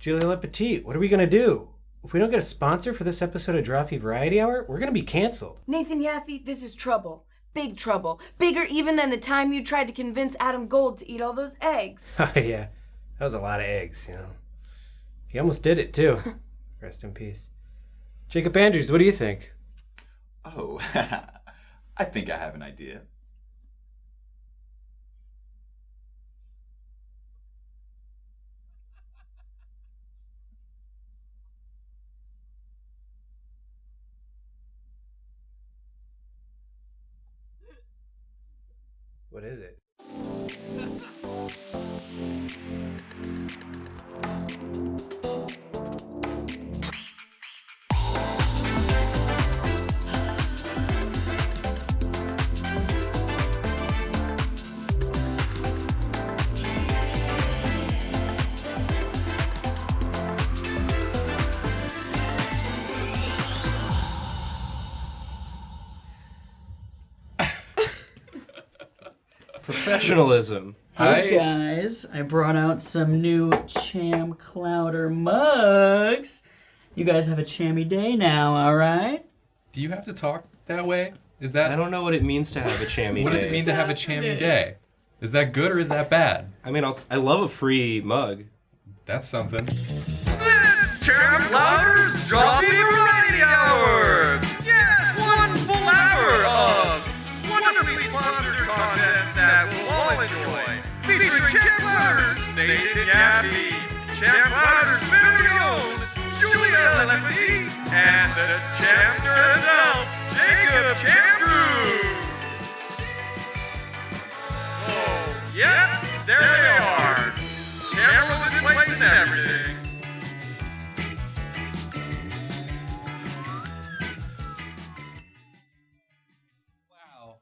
Julia Le Petit, what are we going to do? If we don't get a sponsor for this episode of Drawfee Variety Hour, we're going to be canceled. Nathan Yaffe, this is trouble. Big trouble. Bigger even than the time you tried to convince Adam Gold to eat all those eggs. Oh, yeah. That was a lot of eggs, you know. He almost did it, too. Rest in peace. Jacob Andrews, what do you think? Oh, I think I have an idea. What is it? Professionalism. Hey guys, I brought out some new Cham Clouder mugs. You guys have a chammy day now, alright? Do you have to talk that way? Is that... I don't know what it means to have a chammy day. What does it mean to have a chammy day? Is that good or is that bad? I mean, I love a free mug. That's something. This Cham Clouder's Drawfee Variety Hour! Yes, one full hour of wonderfully sponsored content that we'll all enjoy. Featuring Cham Clouder's Nathan Yaffe, Cham Clouder's very own Julia Le Petit, and the Chamster himself, Jacob Andrews. Oh, yep, there they are. Cameras in place and everything. Wow.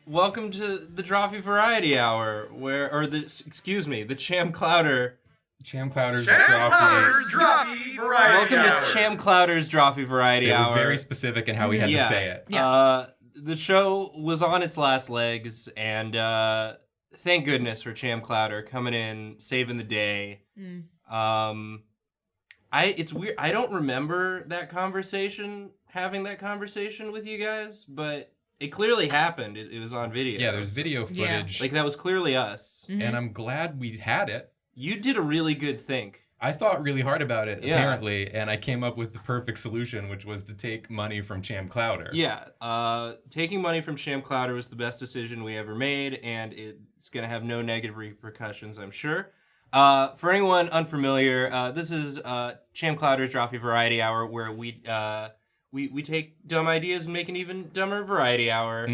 Welcome to the Drawfee Variety Hour, the Cham Clouder. Cham Clouder's Cham Clouder's Drawfee Variety Welcome Hour. to Cham Clouder's Drawfee Variety They Hour. were very specific in how we had to say it. The show was on its last legs, and thank goodness for Cham Clouder coming in, saving the day. It's weird. I don't remember having that conversation with you guys, but it clearly happened. It was on video. Yeah, there's video footage. Like, that was clearly us. And I'm glad we had it. You did a really good think. I thought really hard about it, Yeah. apparently, and I came up with the perfect solution, which was to take money from Cham Clouder. Yeah, taking money from Cham Clouder was the best decision we ever made, and it's going to have no negative repercussions, I'm sure. For anyone unfamiliar, this is Cham Clouder's Drawfee Variety Hour, where we take dumb ideas and make an even dumber variety hour.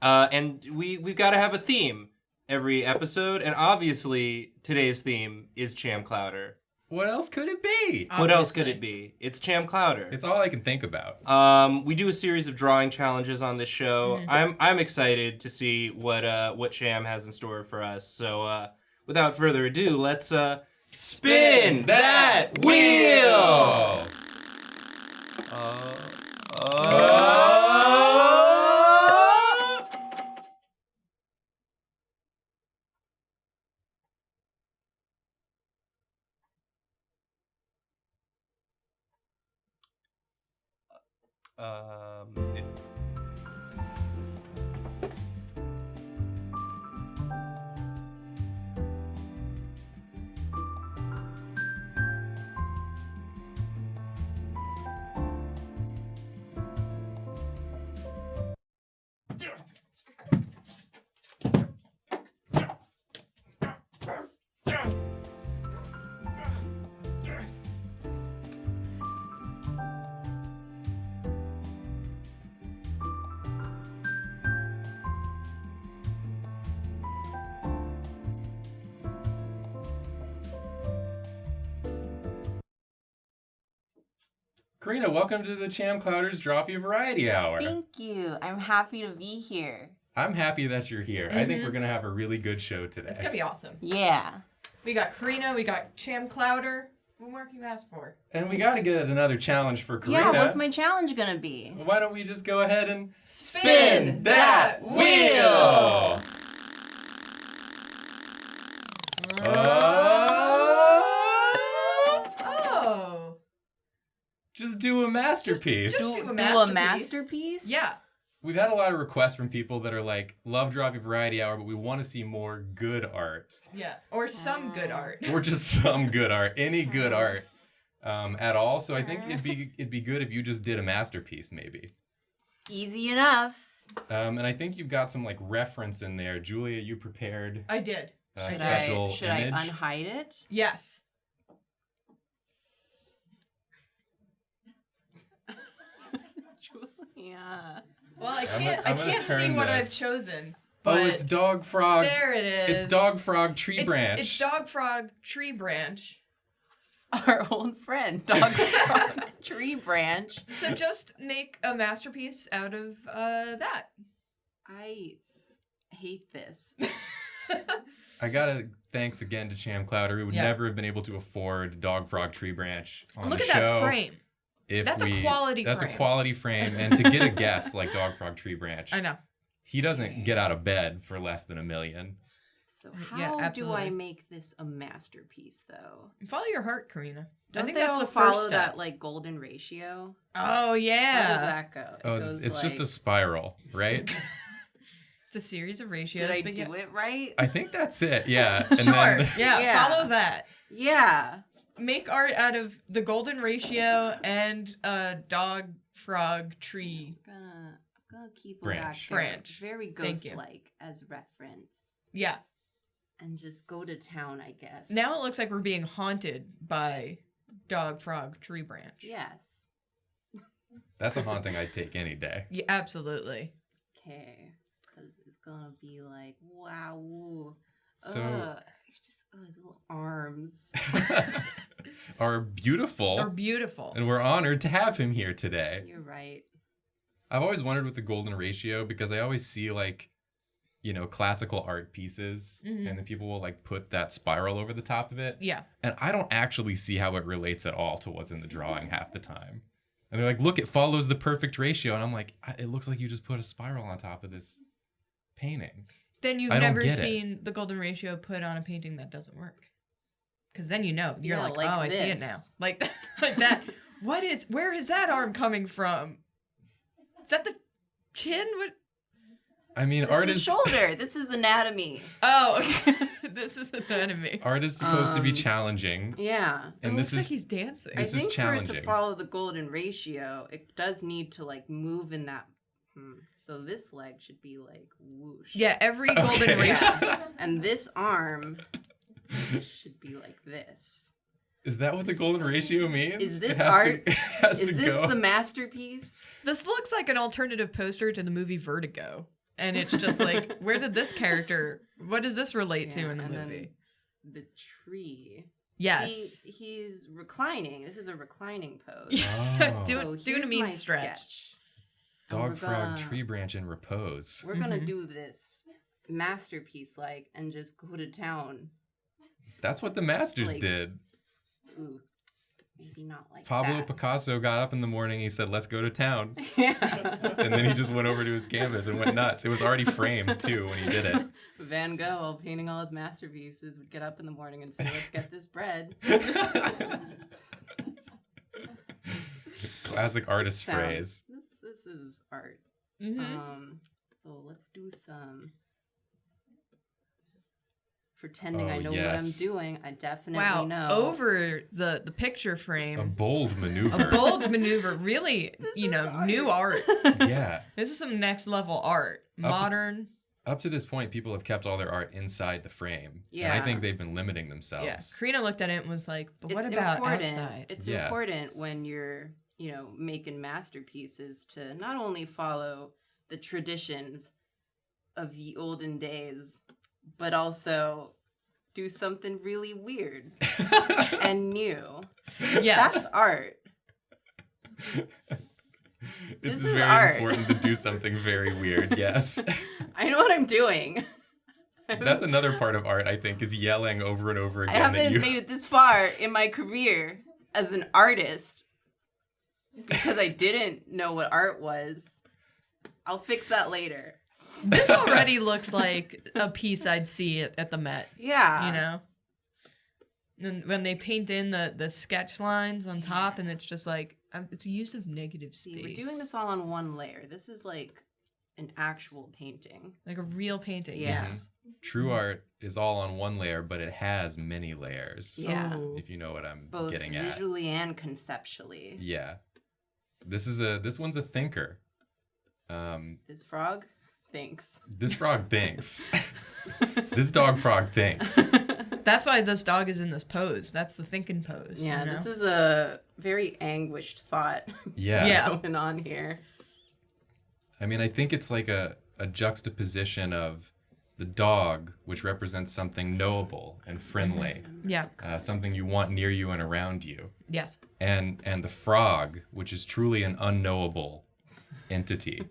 And we've got to have a theme every episode, and obviously today's theme is Cham Clouder. What else could it be? What else could it be? It's Cham Clouder. It's all I can think about. We do a series of drawing challenges on this show. I'm excited to see what Cham has in store for us. So without further ado, let's spin that wheel. Karina, welcome to the Cham Clouder's Drawfee Variety Hour. Thank you. I'm happy to be here. I'm happy that you're here. I think we're going to have a really good show today. It's going to be awesome. Yeah. We got Karina, we got Cham Clouder. What more can you ask for? And we got to get another challenge for Karina. Yeah, what's my challenge going to be? Why don't we just go ahead and Spin that wheel! Just do a masterpiece. Just do a Do masterpiece. a masterpiece? Yeah. We've had a lot of requests from people that are like, love Drawfee Variety Hour, but we want to see more good art. Yeah. Or some good art. Or just some good art. Any good art at all. So I think it'd be good if you just did a masterpiece, maybe. Easy enough. And I think you've got some like reference in there. Julia, you prepared I did. a Should special I image. unhide it? Yes. Yeah. Well, I I'm can't. gonna I can't see turn what I've this. chosen. Oh, But it's Dog Frog. there it is. It's Dog Frog Tree Branch. It's Dog Frog Tree Branch. Our old friend, Dog Frog Tree Branch. So just make a masterpiece out of that. I hate this. I gotta thanks again to Cham Clouder. We would Yeah. never have been able to afford Dog Frog Tree Branch on Look the at show that frame. if That's a quality That's frame. a quality frame, and to get a guest like Dog Frog Tree Branch, I know. he doesn't get out of bed for less than $1 million. So Yeah, how do absolutely. I make this a masterpiece, though? Follow your heart, Karina. Don't I think they that's all the follow first step. that like golden ratio? Oh yeah. How does that go? It Oh, goes, it's just a like- spiral, right? It's a series of ratios. Did I but do it right? I think that's it. Yeah. And Sure. then Yeah, Yeah. follow that. Yeah. Make art out of the golden ratio and a dog frog tree. I'm gonna keep it Branch. back there, Branch. very Thank you. ghost-like as reference, Yeah. and just go to town, I guess. Now it looks like we're being haunted by dog frog tree branch. Yes. that's a haunting I'd take any day. Yeah, absolutely. Okay. Because it's gonna be like, wow. So his little arms. are beautiful, They're beautiful. and we're honored to have him here today. You're right. I've always wondered with the golden ratio because I always see like, you know, classical art pieces, Mhm. and then people will like put that spiral over the top of it. Yeah. And I don't actually see how it relates at all to what's in the drawing half the time. And they're like, look, it follows the perfect ratio. And I'm like, it looks like you just put a spiral on top of this painting. Then you've I don't never get it. seen the golden ratio put on a painting that doesn't work. Because then you know. You're Yeah, like, like oh, I see it this. now. Like that. Like that. Where is that arm coming from? Is that the chin? What? I mean, This art is is shoulder. This is anatomy. Oh, okay. This is anatomy. art is supposed to be Um, challenging, Yeah. and it this looks like is he's dancing. This I is think for it to challenging. follow the golden ratio, it does need to like move in that. So this leg should be like whoosh. Yeah, every golden Okay. ratio. Yeah. And this arm should be like this. Is that what the golden ratio means? Is this It has art? To, it has Is to this go. the masterpiece? This looks like an alternative poster to the movie Vertigo. And it's just like, where did this character, what does this relate to Yeah, in the and then movie? The tree. Yes. See, he's reclining. This is a reclining pose. Oh. Doing a here's mean my stretch. sketch. And Dog we're frog gonna- tree branch in repose. We're gonna Mhm. do this masterpiece like and just go to town. That's what the masters Like- did. Ooh, maybe not like Pablo that. Picasso got up in the morning. He said, "Let's go to town," Yeah. and then he just went over to his canvas and went nuts. It was already framed too when he did it. Van Gogh, while painting all his masterpieces, would get up in the morning and say, "Let's get this bread." Classic artist Sounds- phrase. This is art. Mm-hmm. So let's do some pretending I Oh, know yes. what I'm doing. I definitely Wow. know. Over the picture A frame. bold maneuver. A bold maneuver. Really, This you is know, art. new art. Yeah. This is some next level art. Modern. Up to this point, people have kept all their art inside the frame. And I Yeah. think they've been limiting themselves. Yeah. Karina looked at it and was like, but what It's about important. outside? It's Yeah. important when you're, making masterpieces to not only follow the traditions of the olden days, but also do something really weird and new. Yes. That's art. It This is is very art. important to do something very weird. Yes. I know what I'm doing. That's another part of art, I think, is yelling over and over I again that haven't you. made it this far in my career as an artist because I didn't know what art was. I'll fix that later. This already looks like a piece I'd see at the Met. Yeah. And when they paint in the sketch lines on top, and it's just like it's a use of negative space. See, we're doing this all on one layer. This is like an actual painting. like a real painting. Yeah. Yes. True art is all on one layer, but it has many layers. Yeah. Oh. If you know what I'm Both getting at. visually and conceptually. Yeah. This one's a thinker. This frog thinks. This frog thinks. This dog frog thinks. That's why this dog is in this pose. That's the thinking pose. Yeah, you know? this is a very anguished thought Yeah. Yeah. going on here. I mean, I think it's like a juxtaposition of the dog, which represents something knowable and friendly, Yeah. something you want near you and around you, Yes. and the frog, which is truly an unknowable entity.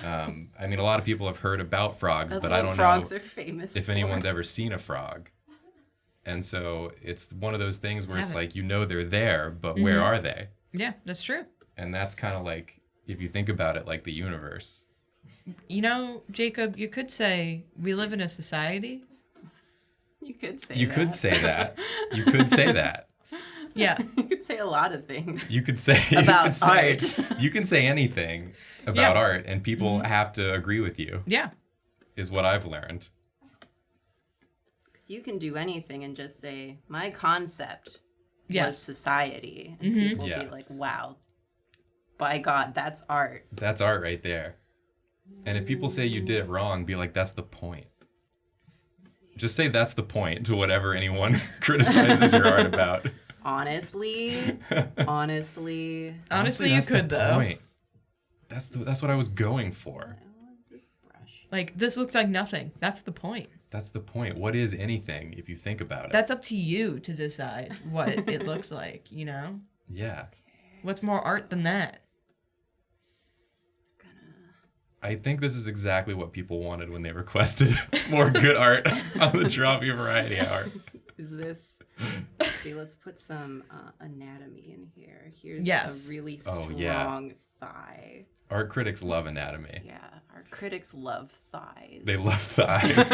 I mean, a lot of people have heard about frogs, That's but what I don't frogs know are famous if for. anyone's ever seen a frog. And so it's one of those things where it's Haven't. like, you know they're there, but where are they? Yeah, that's true. And that's kind of like, if you think about it, like the universe. You know, Jacob, you could say we live in a society. You could say You that. could say that. You could say that. Yeah. You could say a lot of things. You could say About you could say, art. You can say anything about Yeah. art, and people have to agree with you. Yeah. Is what I've learned. 'Cause you can do anything and just say, my concept was Yes. society. And Mhm. people Yeah. be like, wow, by God, that's art. That's art right there. And if people say you did it wrong, be like, that's the point. Just say that's the point to whatever anyone criticizes your art about. Honestly, honestly. Honestly, you that's the could though. point. That's what I was going for. What's this brush? Like this looks like nothing. That's the point. That's the point. What is anything if you think about it? That's up to you to decide what it looks like, you know? Yeah. What's more art than that? I think this is exactly what people wanted when they requested more good art on the Drawfee Variety Hour. Is this? Let's see, let's put some anatomy in here. Here's Yes. a really Oh, strong yeah. thigh. Art critics love anatomy. Yeah, our critics love thighs. They love thighs.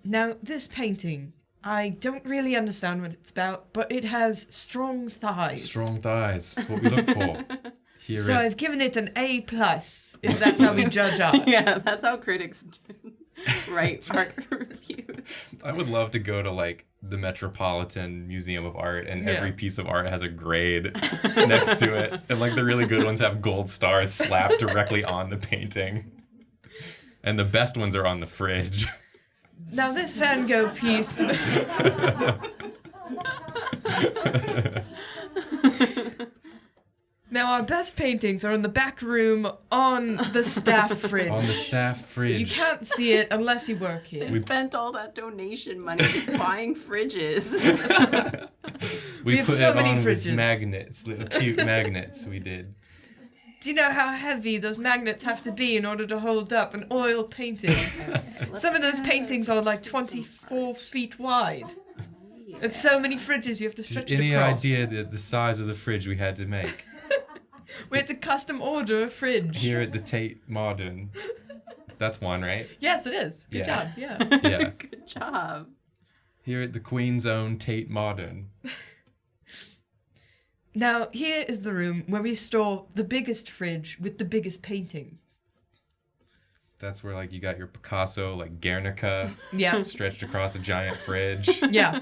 Now, this painting, I don't really understand what it's about, but it has strong thighs. Strong thighs. That's what we look for. Here So at- I've given it an A+, if that's how we judge art. Yeah, that's how critics write art reviews. I would love to go to like the Metropolitan Museum of Art, and Yeah. every piece of art has a grade next to it, and like the really good ones have gold stars slapped directly on the painting, and the best ones are on the fridge. Now, this Van Gogh piece... Now, our best paintings are in the back room on the staff fridge. On the staff fridge. You can't see it unless you work here. They spent all that donation money just buying fridges. We have put so it many on fridges. with magnets, little cute magnets. We did. Do you know how heavy those magnets have to be in order to hold up an oil painting? Some of those paintings are like 24 feet wide. It's so many fridges you have to Just stretch it any across. idea the size of the fridge we had to make We had to custom order a fridge. here at the Tate Modern? That's one, right? Yes, it is. Good Yeah. job. Yeah. Yeah. Good job. Here at the Queen's Own Tate Modern. Now, here is the room where we store the biggest fridge with the biggest paintings. That's where like you got your Picasso, like Guernica, Yeah. stretched across a giant fridge. Yeah.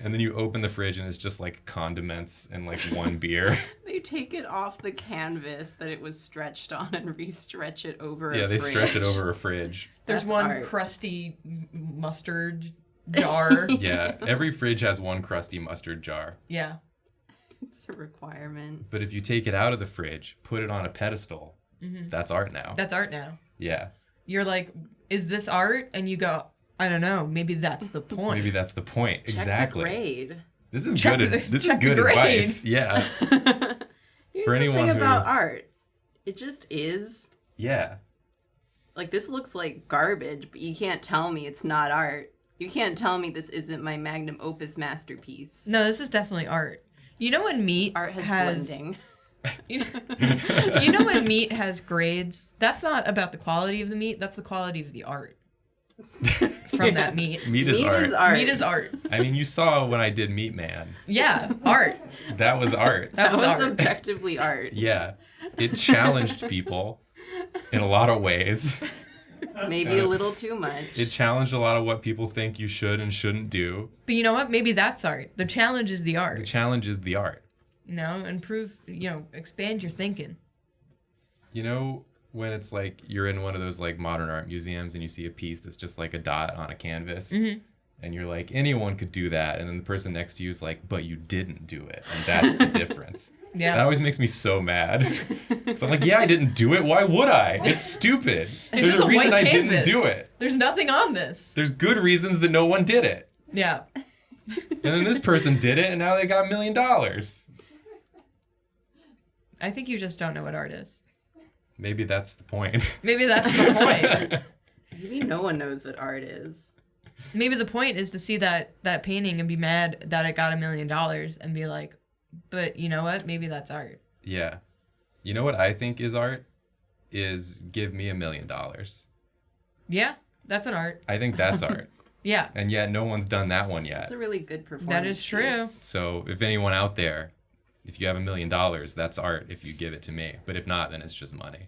And then you open the fridge and it's just like condiments and like one beer. They take it off the canvas that it was stretched on and re-stretch it over Yeah, a they fridge. stretch it over a fridge. There's That's one art. crusty mustard jar. Yeah, every fridge has one crusty mustard jar. Yeah. It's a requirement. But if you take it out of the fridge, put it on a pedestal, that's art now. That's art now. Yeah, You're like, is this art? And you go, I don't know. Maybe that's the point. maybe that's the point. Check Exactly. the grade. This is Check good. the- This is check the good grade. advice. Yeah. Here's For anyone the thing who- about art. It just is. Yeah. Like, this looks like garbage, but you can't tell me it's not art. You can't tell me this isn't my magnum opus masterpiece. No, this is definitely art. You know when meat Art has blending. You know when meat has grades? That's not about the quality of the meat. That's the quality of the art. from that meat. Meat is Meat art. is art. Meat is art. I mean, you saw when I did Meat Man. Yeah, art. That was art. That was art. objectively art. Yeah. It challenged people in a lot of ways. Maybe a little too much. It challenged a lot of what people think you should and shouldn't do. But you know what? Maybe that's art. The challenge is the art. The challenge is the art. Improve, expand your thinking. You know, when it's like you're in one of those like modern art museums and you see a piece that's just like a dot on a canvas, and you're like, anyone could do that, and then the person next to you is like, but you didn't do it, and that's the difference. Yeah. That always makes me so mad. So I'm like, yeah, I didn't do it. Why would I? It's stupid. There's just a a reason white I canvas. didn't do it. There's nothing on this. There's good reasons that no one did it. Yeah. And then this person did it, and now they got $1 million. I think you just don't know what art is. Maybe that's the point. Maybe that's the point. Maybe no one knows what art is. Maybe the point is to see that painting and be mad that it got $1 million and be like, but you know what? Maybe that's art. Yeah. You know what I think is art? Is give me $1 million. Yeah, that's an art. I think that's art. Yeah. And yet no one's done that one yet. That's a really good performance. That is true. piece. So if anyone out there, if you have $1 million, that's art if you give it to me. But if not, then it's just money.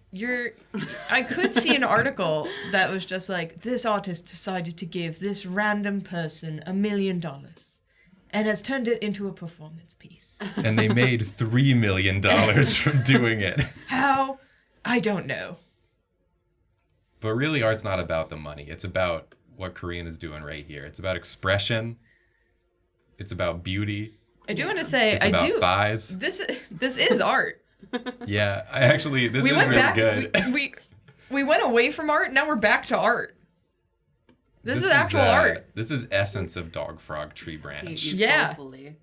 I could see an article that was just like, this artist decided to give this random person $1 million and has turned it into a performance piece. And they made $3 million from doing it. How? I don't know. But really, art's not about the money. It's about what Korean is doing right here. It's about expression. It's about beauty. I do want to say, It's about thighs. This is art. Yeah, this is really back, good. We went away from art, now we're back to art. This is actual art. This is essence of Dog Frog Tree Branch. Yeah. Soulfully.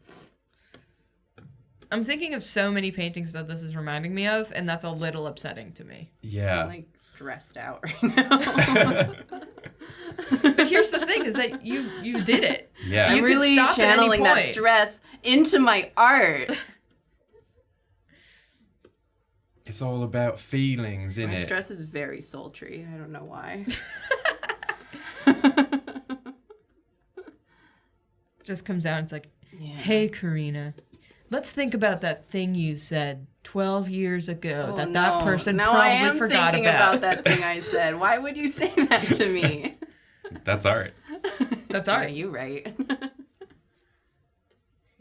I'm thinking of so many paintings that this is reminding me of, and that's a little upsetting to me. Yeah. I'm like stressed out right now. But here's the thing: is that you did it. Yeah. I'm You could really stop at any channeling that point. stress into my art. It's all about feelings, isn't My it? stress is very sultry. I don't know why. Just comes out and it's like, Yeah. hey, Karina, let's think about that thing you said 12 years ago Oh, that no. person now probably I am forgot thinking about. that thing I said. Why would you say that to me? That's art. That's Yeah, art. you're right.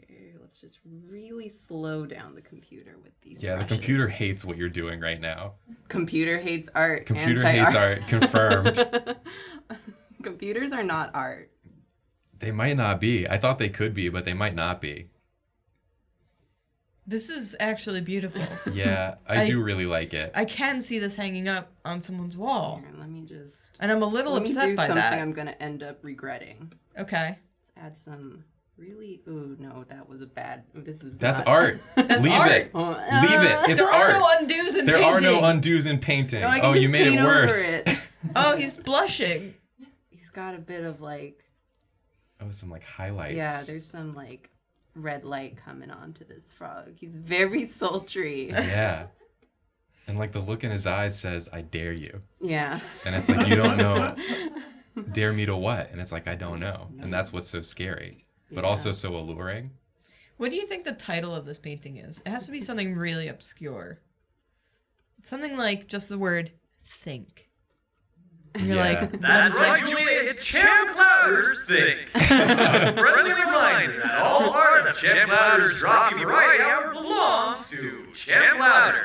Okay, let's just really slow down the computer with these Yeah, the brushes. computer hates what you're doing right now. Computer hates art. Computer hates art. Confirmed. Computers are not art. They might not be. I thought they could be, but they might not be. This is actually beautiful. Yeah, I do really like it. I can see this hanging up on someone's wall. Here, let me just. And I'm a little Let me upset do by something that. I'm gonna end up regretting. Okay. Let's add some really. Ooh, no, that was a bad. This is. That's not... art. That's Leave art. it. Leave it. It's there art. are no undos in There painting. are no undos in painting. No, I can Oh, just you made paint it over worse. it. Oh, he's blushing. He's got a bit of like. Oh, some like highlights. Yeah, there's some like red light coming onto this frog. He's very sultry. Yeah. And like the look in his eyes says, I dare you. Yeah. And it's like, you don't know. Dare me to what? And it's like, I don't know. And that's what's so scary, but also so alluring. What do you think the title of this painting is? It has to be something really obscure. Something like just the word think. And you're like, That's right, Julia, it's Cham Clouders Think. Friendly reminder that all art of Cham Clouders Drawfee Variety Hour belongs to Cham Clouder.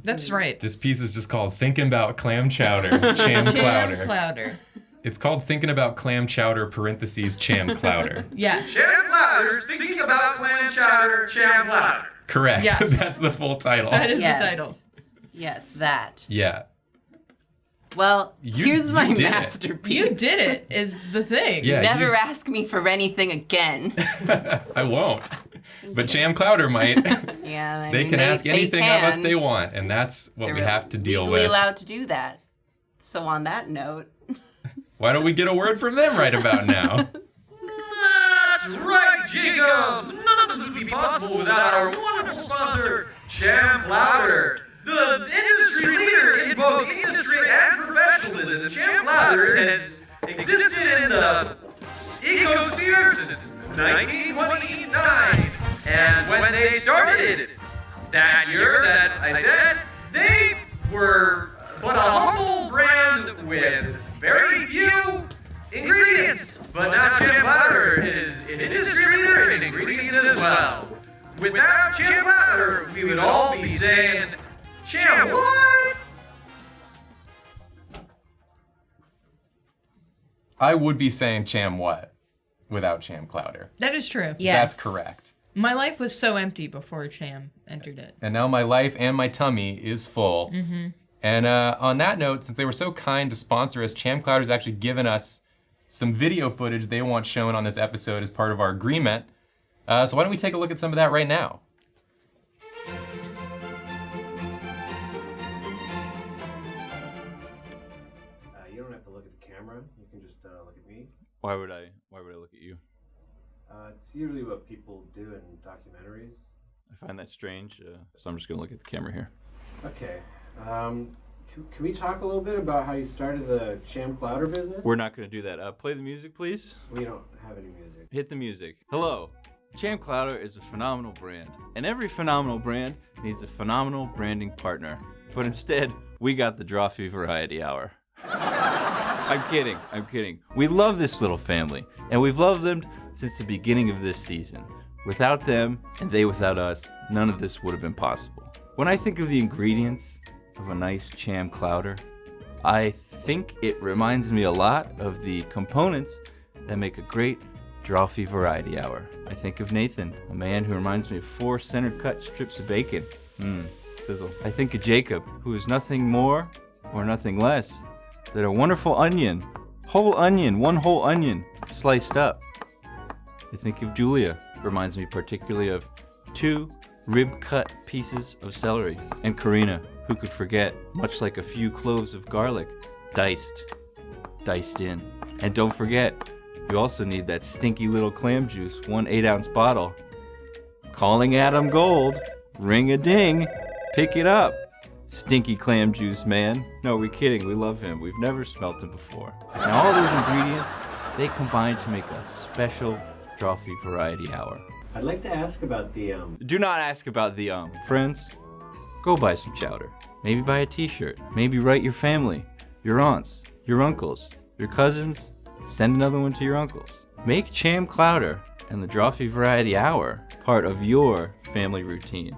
That's right. This piece is just called Thinking About Clam Chowder, Cham Clouder. Clouder. It's called Thinking About Clam Chowder, parentheses, Cham Clouder. Yes. Cham Clouders Thinking About Clam Chowder, Cham Clouder. Correct. Yes. That's the full title. That is Yes. the title. Yes, that. Yeah. Well, here's my did it. masterpiece. You did it, is the thing. Yeah. Never ask me for anything again. I won't. But Cham Clouder might. Yeah, I They mean, can ask anything can. of us they want, and that's what They're we have to deal legally with. allowed to do that. So on that note, Why don't we get a word from them right about now? That's right, Jacob. None of this would be possible without our wonderful sponsor, Cham Clouder. The industry leader in both industry and professionalism, Cham Clouder is existed in the ecosphere since 1929. And when they started that year that I said, they were but a humble brand with very few ingredients. But now TUMBLR is an industry leader in ingredients as well. Without TUMBLR, we would all be saying, Cham what? I would be saying Cham what without Cham Clouder. That is true. Yes. That's correct. My life was so empty before Cham entered it. And now my life and my tummy is full. Mm-hmm. And on that note, since they were so kind to sponsor us, Cham Clouder's actually given us some video footage they want shown on this episode as part of our agreement. So why don't we take a look at some of that right now? You don't have to look at the camera. You can just look at me. Why would I look at you? It's usually what people do in documentaries. I find that strange, so I'm just gonna look at the camera here. Okay. Can we talk a little bit about how you started the Cham Clouder business? We're not gonna do that. Play the music, please. We don't have any music. Hit the music. Hello. Cham Clouder is a phenomenal brand, and every phenomenal brand needs a phenomenal branding partner. But instead, we got the Drawfee Variety Hour. I'm kidding. We love this little family, and we've loved them since the beginning of this season. Without them, and they without us, none of this would have been possible. When I think of the ingredients of a nice Cham Clouder, I think it reminds me a lot of the components that make a great Drawfee Variety Hour. I think of Nathan, a man who reminds me of 4 center-cut strips of bacon. Sizzle. I think of Jacob, who is nothing more or nothing less than a wonderful onion. One whole onion, sliced up. I think of Julia, reminds me particularly of 2 rib-cut pieces of celery. And Karina, who could forget, much like a few cloves of garlic, diced in. And don't forget, you also need that stinky little clam juice, 1 8-ounce bottle. Calling Adam Gold, ring-a-ding, pick it up. Stinky clam juice, man. No, we're kidding, we love him. We've never smelt him before. And all those ingredients, they combine to make a special Drawfee Variety Hour. I'd like to ask about the Do not ask about the Friends, go buy some chowder. Maybe buy a t-shirt. Maybe write your family, your aunts, your uncles, your cousins. Send another one to your uncles. Make Cham Clouder and the Drawfee Variety Hour part of your family routine.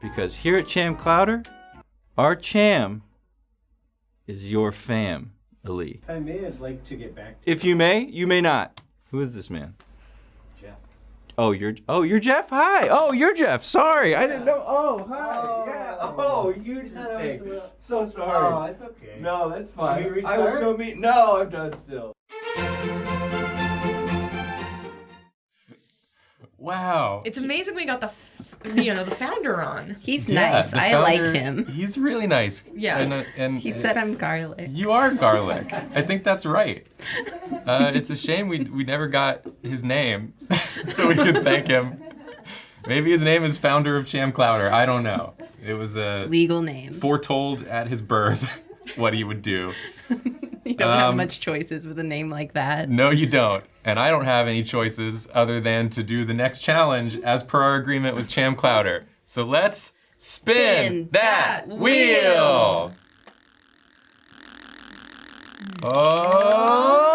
Because here at Cham Clouder, our Cham is your fam, Ali. If I may, I'd like to get back to If you may, you may not. Who is this man? Jeff. Oh, you're Jeff? Hi. Oh, you're Jeff. Sorry. I didn't know. Oh, hi. Yeah. Oh, you just so sorry. Oh, it's okay. No, that's fine. Should we I was restart? so mean. No, I'm done still. Wow. It's amazing we got the founder on. He's Yeah, nice. the I founder, like him. He's really nice. Yeah. And He said I'm garlic. you are garlic. I think that's right. It's a shame we never got his name so we could thank him. Maybe his name is founder of Cham Clouder. I don't know. It was Legal name. foretold at his birth what he would do. You don't have much choices with a name like that. No, you don't. And I don't have any choices other than to do the next challenge as per our agreement with Cham Clouder. So let's spin that wheel. Oh!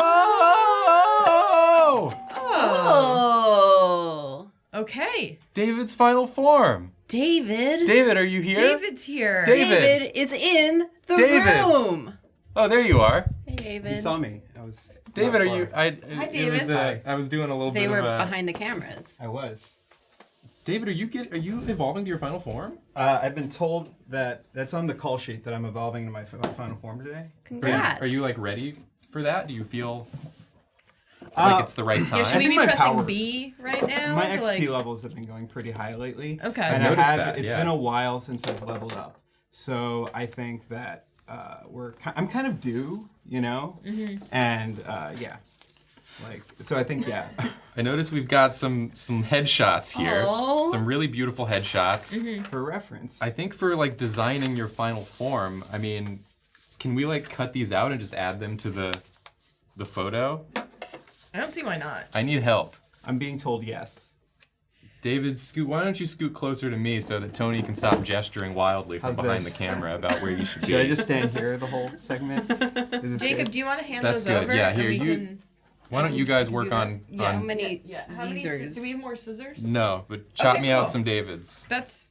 Oh. Okay. David's final form. David. David, are you here? David's here. David. is in the David. room. Oh, there you are. Hey, David. You saw me. I was. David, are you? Hi, David. I was doing a little They bit were of behind the cameras. I was. David, are you evolving to your final form? I've been told that that's on the call sheet that I'm evolving to my final form today. Congrats. Are you like ready for that? Do you feel like it's the right time? Yeah, should we be pressing B right now? My to, XP levels have been going pretty high lately. Okay. And I noticed that, it's yeah. been a while since I've leveled up. So I think that I'm kind of due, you know? Mm-hmm. And yeah. So I think, yeah. I noticed we've got some headshots here. Oh. Some really beautiful headshots. Mm-hmm. For reference. I think for like designing your final form, I mean, can we like cut these out and just add them to the the photo? I don't see why not. I need help. I'm being told yes. David, why don't you scoot closer to me so that Tony can stop gesturing wildly from How's behind this? the camera about where you should be? Should I just stand here the whole segment? Is this Jacob, good? do you want to hand That's those good. over? Yeah, and here, we you- can... Why don't you guys work on... Yeah. How many How many scissors? do we have more scissors? No, but chop Okay, me out cool. some Davids. That's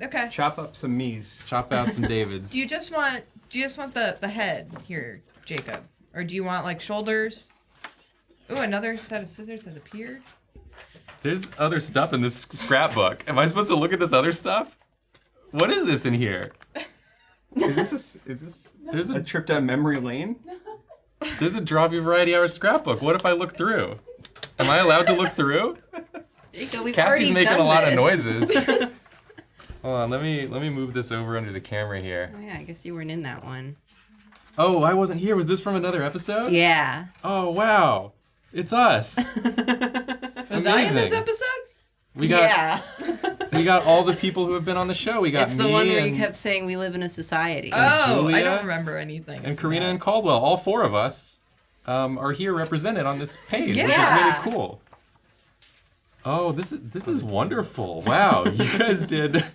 okay. Chop up some me's. Chop out some Davids. Do you just want the head here, Jacob, or do you want like shoulders? Ooh, another set of scissors has appeared. There's other stuff in this scrapbook. Am I supposed to look at this other stuff? What is this in here? Is this There's a a trip down memory lane? there's a Drawfee Variety Hour scrapbook. What if I look through? Am I allowed to look through? Jacob, we've Cassie's already making done a lot of this. noises. Hold on, let me move this over under the camera here. Oh, yeah, I guess you weren't in that one. Oh, I wasn't here. Was this from another episode? Yeah. Oh wow, it's us. Was I in this Amazing. episode? We got Yeah. we got all the people who have been on the show. We got It's the me one where and, you kept saying we live in a society. Oh, I Julia don't remember anything. and Karina and Caldwell. All four of us are here represented on this page, which Yeah. is really cool. Oh, this is wonderful. Wow, you guys did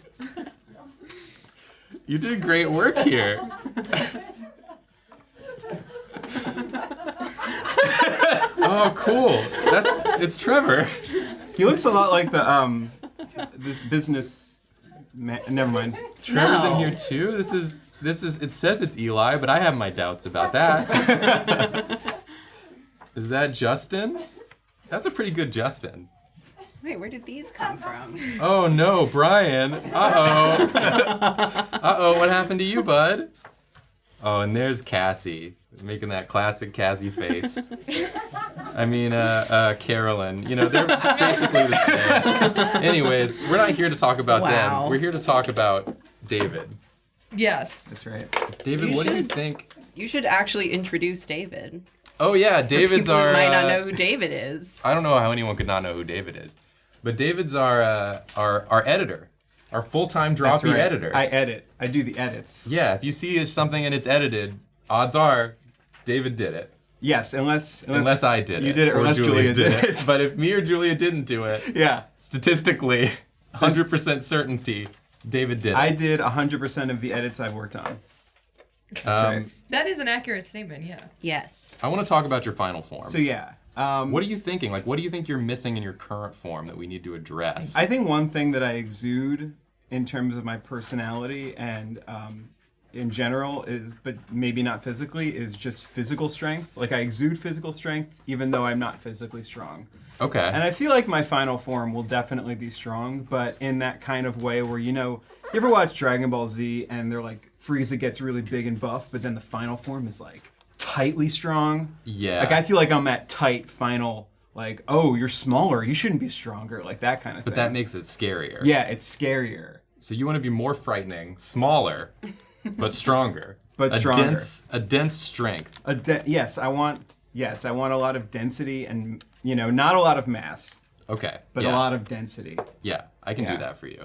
you did great work here. Oh, cool. It's Trevor. He looks a lot like the this business man. Never mind. Trevor's in No. here too. This is. It says it's Eli, but I have my doubts about that. Is that Justin? That's a pretty good Justin. Wait, where did these come from? Oh no, Brian. Uh-oh, what happened to you, bud? Oh, and there's Cassie, making that classic Cassie face. I mean, Carolyn. You know, they're basically the same. Anyways, we're not here to talk about Wow. them. We're here to talk about David. Yes. That's right. David, what do you think? You should actually introduce David. Oh yeah, For David's people who our. might not know who David is. I don't know how anyone could not know who David is, but David's our editor, our full-time That's Drawfee right. editor. I edit. I do the edits. Yeah, if you see something and it's edited, odds are David did it. Yes, unless I did it. You did it, or unless Julia did it. But if me or Julia didn't do it, Yeah. statistically, 100% certainty, David did it. I did 100% of the edits I've worked on. right. That is an accurate statement, yeah. Yes. I want to talk about your final form. So yeah. What are you thinking? Like, what do you think you're missing in your current form that we need to address? I think one thing that I exude in terms of my personality and in general is, but maybe not physically, is just physical strength. Like I exude physical strength even though I'm not physically strong. Okay. And I feel like my final form will definitely be strong, but in that kind of way where, you know, you ever watch Dragon Ball Z and they're like, Frieza gets really big and buff, but then the final form is like tightly strong? Yeah. Like I feel like I'm at tight final, like, oh, you're smaller, you shouldn't be stronger, like that kind of But thing. that makes it scarier. Yeah, it's scarier. So you want to be more frightening, smaller, but stronger. But stronger. A dense strength. Yes, I want a lot of density and, you know, not a lot of mass, Okay. but yeah. a lot of density. Yeah, I can Yeah. do that for you.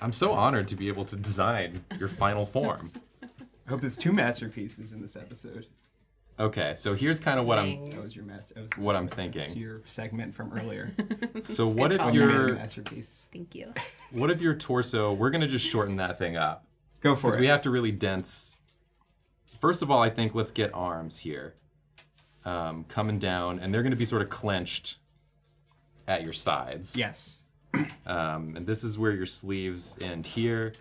I'm so honored to be able to design your final form. I hope there's 2 masterpieces in this episode. Okay, so here's kind of what I'm That was your That's thinking. It's your segment from earlier. So what if call. You made a your masterpiece. Thank you. what if your torso? We're gonna just shorten that thing up Go for because it. we have to really dense. First of all, I think let's get arms here, coming down, and they're gonna be sort of clenched at your sides. Yes. And this is where your sleeves end here,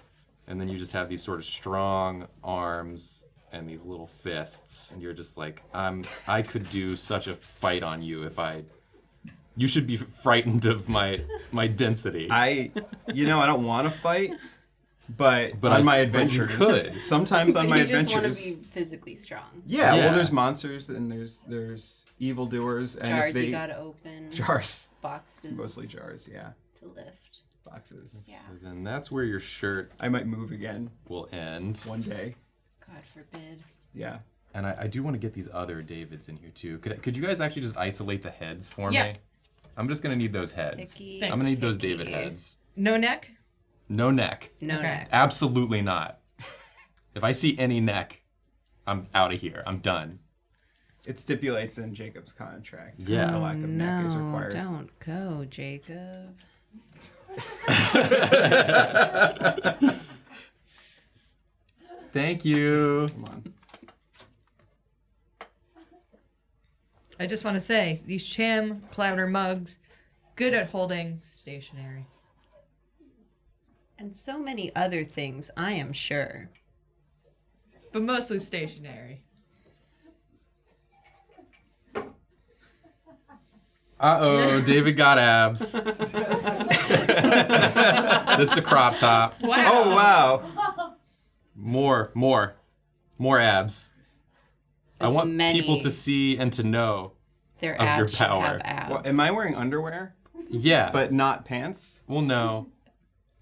and then you just have these sort of strong arms and these little fists, and you're just like, I could do such a fight on you if you should be frightened of my density. I don't want to fight, but on my adventures, But you could. Sometimes on my you adventures. just want to be physically strong. Yeah, Yeah. well, there's monsters and there's evildoers and Jars if they you gotta open. jars, Boxes. mostly jars. Yeah, To lift. boxes. Yeah. So then that's where your shirt I might move again will end. one day. God forbid. Yeah. And I do want to get these other Davids in here too. Could you guys actually just isolate the heads for Yeah. me? I'm just gonna need those heads. Picky. Thanks. I'm gonna need those Picky. David heads. No neck? No neck. No Okay. neck. Absolutely not. If I see any neck, I'm out of here. I'm done. It stipulates in Jacob's contract. Yeah. A lack of neck is required. Don't go, Jacob. Thank you. Come on. I just want to say, these Cham Clowder mugs, good at holding stationery. And so many other things, I am sure. But mostly stationery. Uh-oh, David got abs. This is a crop top. Wow. Oh, wow. More abs. I As want many- people to see and to know Their of your abs should power. have abs. Well, am I wearing underwear? Yeah. But not pants? Well, no.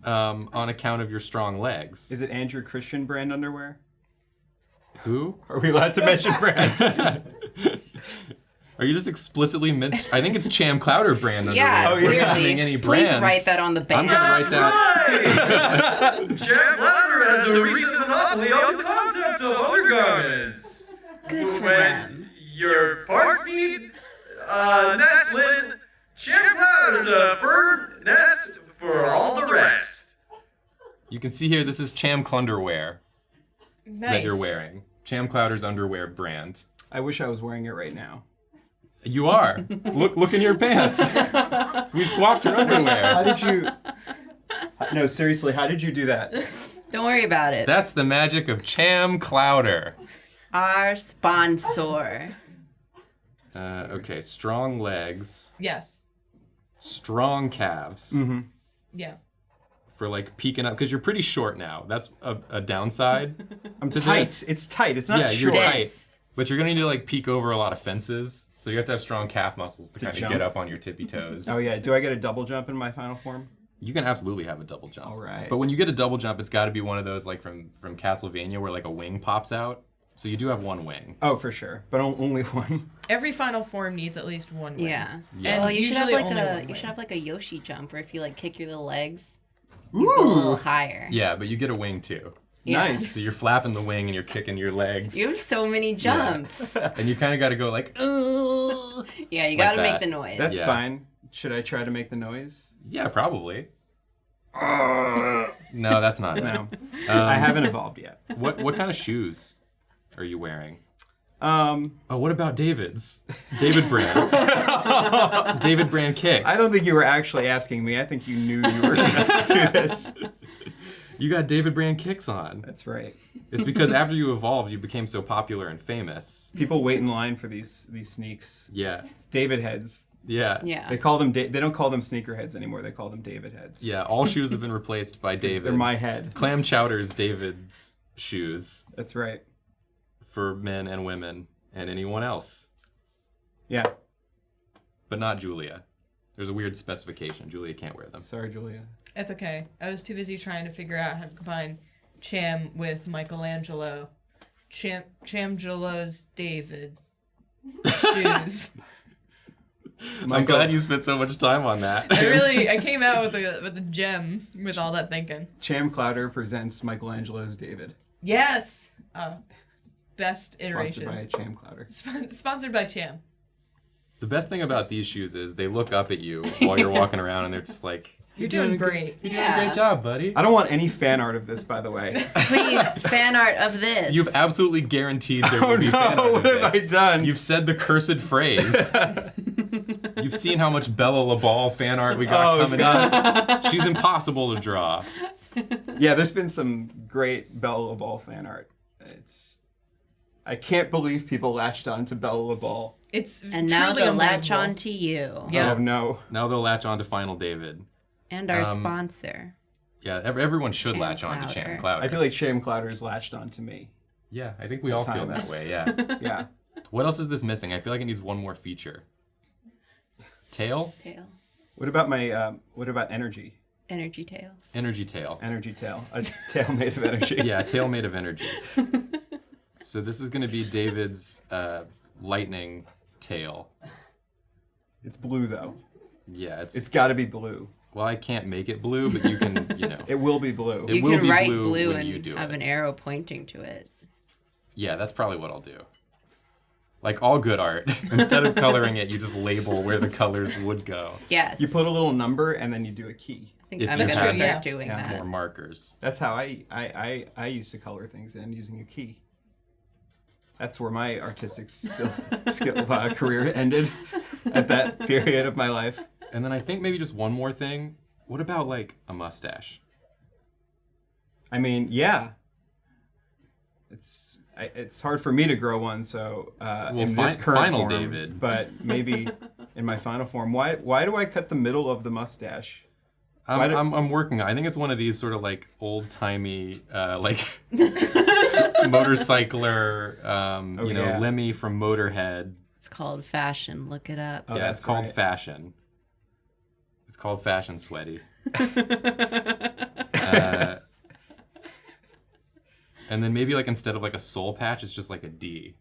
On account of your strong legs. Is it Andrew Christian brand underwear? Who? Are we allowed to mention brands? Are you just explicitly I think it's Cham Clowder brand underwear. Yeah, If we're clearly. mentioning any Please brands. write that on the I'm banner. gonna write that. Cham Clowder has a recent monopoly on the concept of undergarments. Good for when them. your parts need nestling, Cham Clowder's a firm nest for all the rest. You can see here, this is Cham Clunderwear Nice. that you're wearing. Cham Clowder's underwear brand. I wish I was wearing it right now. You are. Look in your pants. We've swapped your How underwear. did you... No, seriously, how did you do that? Don't worry about it. That's the magic of Cham Clowder. Our sponsor. Okay, strong legs, Yes. strong calves. Mm-hmm. Yeah. For like peeking up, because you're pretty short now. That's a downside. I'm to tight. this. It's tight. It's not Yeah, you're short. tight. But you're gonna need to like peek over a lot of fences, so you have to have strong calf muscles to kind of jump. get up on your tippy toes. Oh yeah. Do I get a double jump in my final form? You can absolutely have a double jump. All right. But when you get a double jump, it's got to be one of those like from Castlevania where like a wing pops out. So you do have one wing. Oh, for sure. But only one. Every final form needs at least one wing. Yeah. Yeah. Well, you should have usually like only one a wing. you should have like a Yoshi jump where if you like kick your little legs, you go a little higher. Yeah, but you get a wing too. Yeah. Nice. So you're flapping the wing and you're kicking your legs. You have so many jumps. And you kind of got to go like, ooh. Yeah, you Like gotta that. make the noise. That's Yeah. fine. Should I try to make the noise? Yeah, probably. No, that's not it. No. I haven't evolved yet. What kind of shoes are you wearing? Oh, what about David's? David brand. David brand kicks. I don't think you were actually asking me. I think you knew you were going to do this. You got David brand kicks on. That's right. It's because after you evolved, you became so popular and famous. People wait in line for these sneaks. Yeah. David heads. Yeah. Yeah. They call them. They don't call them sneaker heads anymore. They call them David heads. Yeah. All shoes have been replaced by David's. They're my head. Clam Chowder's David's shoes That's right. for men and women and anyone else, Yeah. but not Julia. There's a weird specification. Julia can't wear them. Sorry, Julia. It's okay. I was too busy trying to figure out how to combine Cham with Michelangelo. Chamgelo's David shoes. I'm glad you spent so much time on that. I came out with a gem with all that thinking. Cham Clowder presents Michelangelo's David. Yes. Best iteration. Sponsored by Cham Clowder. Sponsored by Cham. The best thing about these shoes is they look up at you while you're walking around and they're just like, You're doing great. You're doing a great job, buddy. I don't want any fan art of this, by the way. Please, fan art of this. You've absolutely guaranteed there Oh will be fan no! art of What have this. I done? You've said the cursed phrase. You've seen how much Bella LaBall fan art we got coming in. She's impossible to draw. Yeah, there's been some great Bella LaBall fan art. I can't believe people latched on to Bella LaBall. It's and now truly they'll latch unbelievable. on to you. Yeah. Oh no! Now they'll latch on to Final David. And our sponsor. Yeah, everyone should Cham latch on to Clowder. Cham Clowder. I feel like Cham Clowder's latched on to me. Yeah, I think we all feel that times. way, yeah. Yeah. What else is this missing? I feel like it needs one more feature. Tail? Tail. What about my? What about energy? Energy tail. Energy tail. Energy tail. A tail made of energy. Yeah, a tail made of energy. So this is going to be David's lightning tail. It's blue though. Yeah, It's got to be blue. Well, I can't make it blue, but you can, you know. It will be blue. It You will can be write blue blue when and you do have it. an arrow pointing to it. Yeah, that's probably what I'll do. Like all good art, instead of coloring it, you just label where the colors would go. Yes. You put a little number and then you do a key. I think If I'm you gonna have start doing that. more markers. That's how I used to color things in, using a key. That's where my artistic skill career ended at that period of my life. And then I think maybe just one more thing. What about like a mustache? I mean, yeah. It's hard for me to grow one, so in this current final form, David. But maybe in my final form. Why do I cut the middle of the mustache? I'm working on. I think it's one of these sort of like old timey like motorcycler, Lemmy from Motorhead. It's called fashion. Look it up. Yeah, it's called fashion. It's called fashion sweaty. And then maybe like instead of like a soul patch, it's just like a D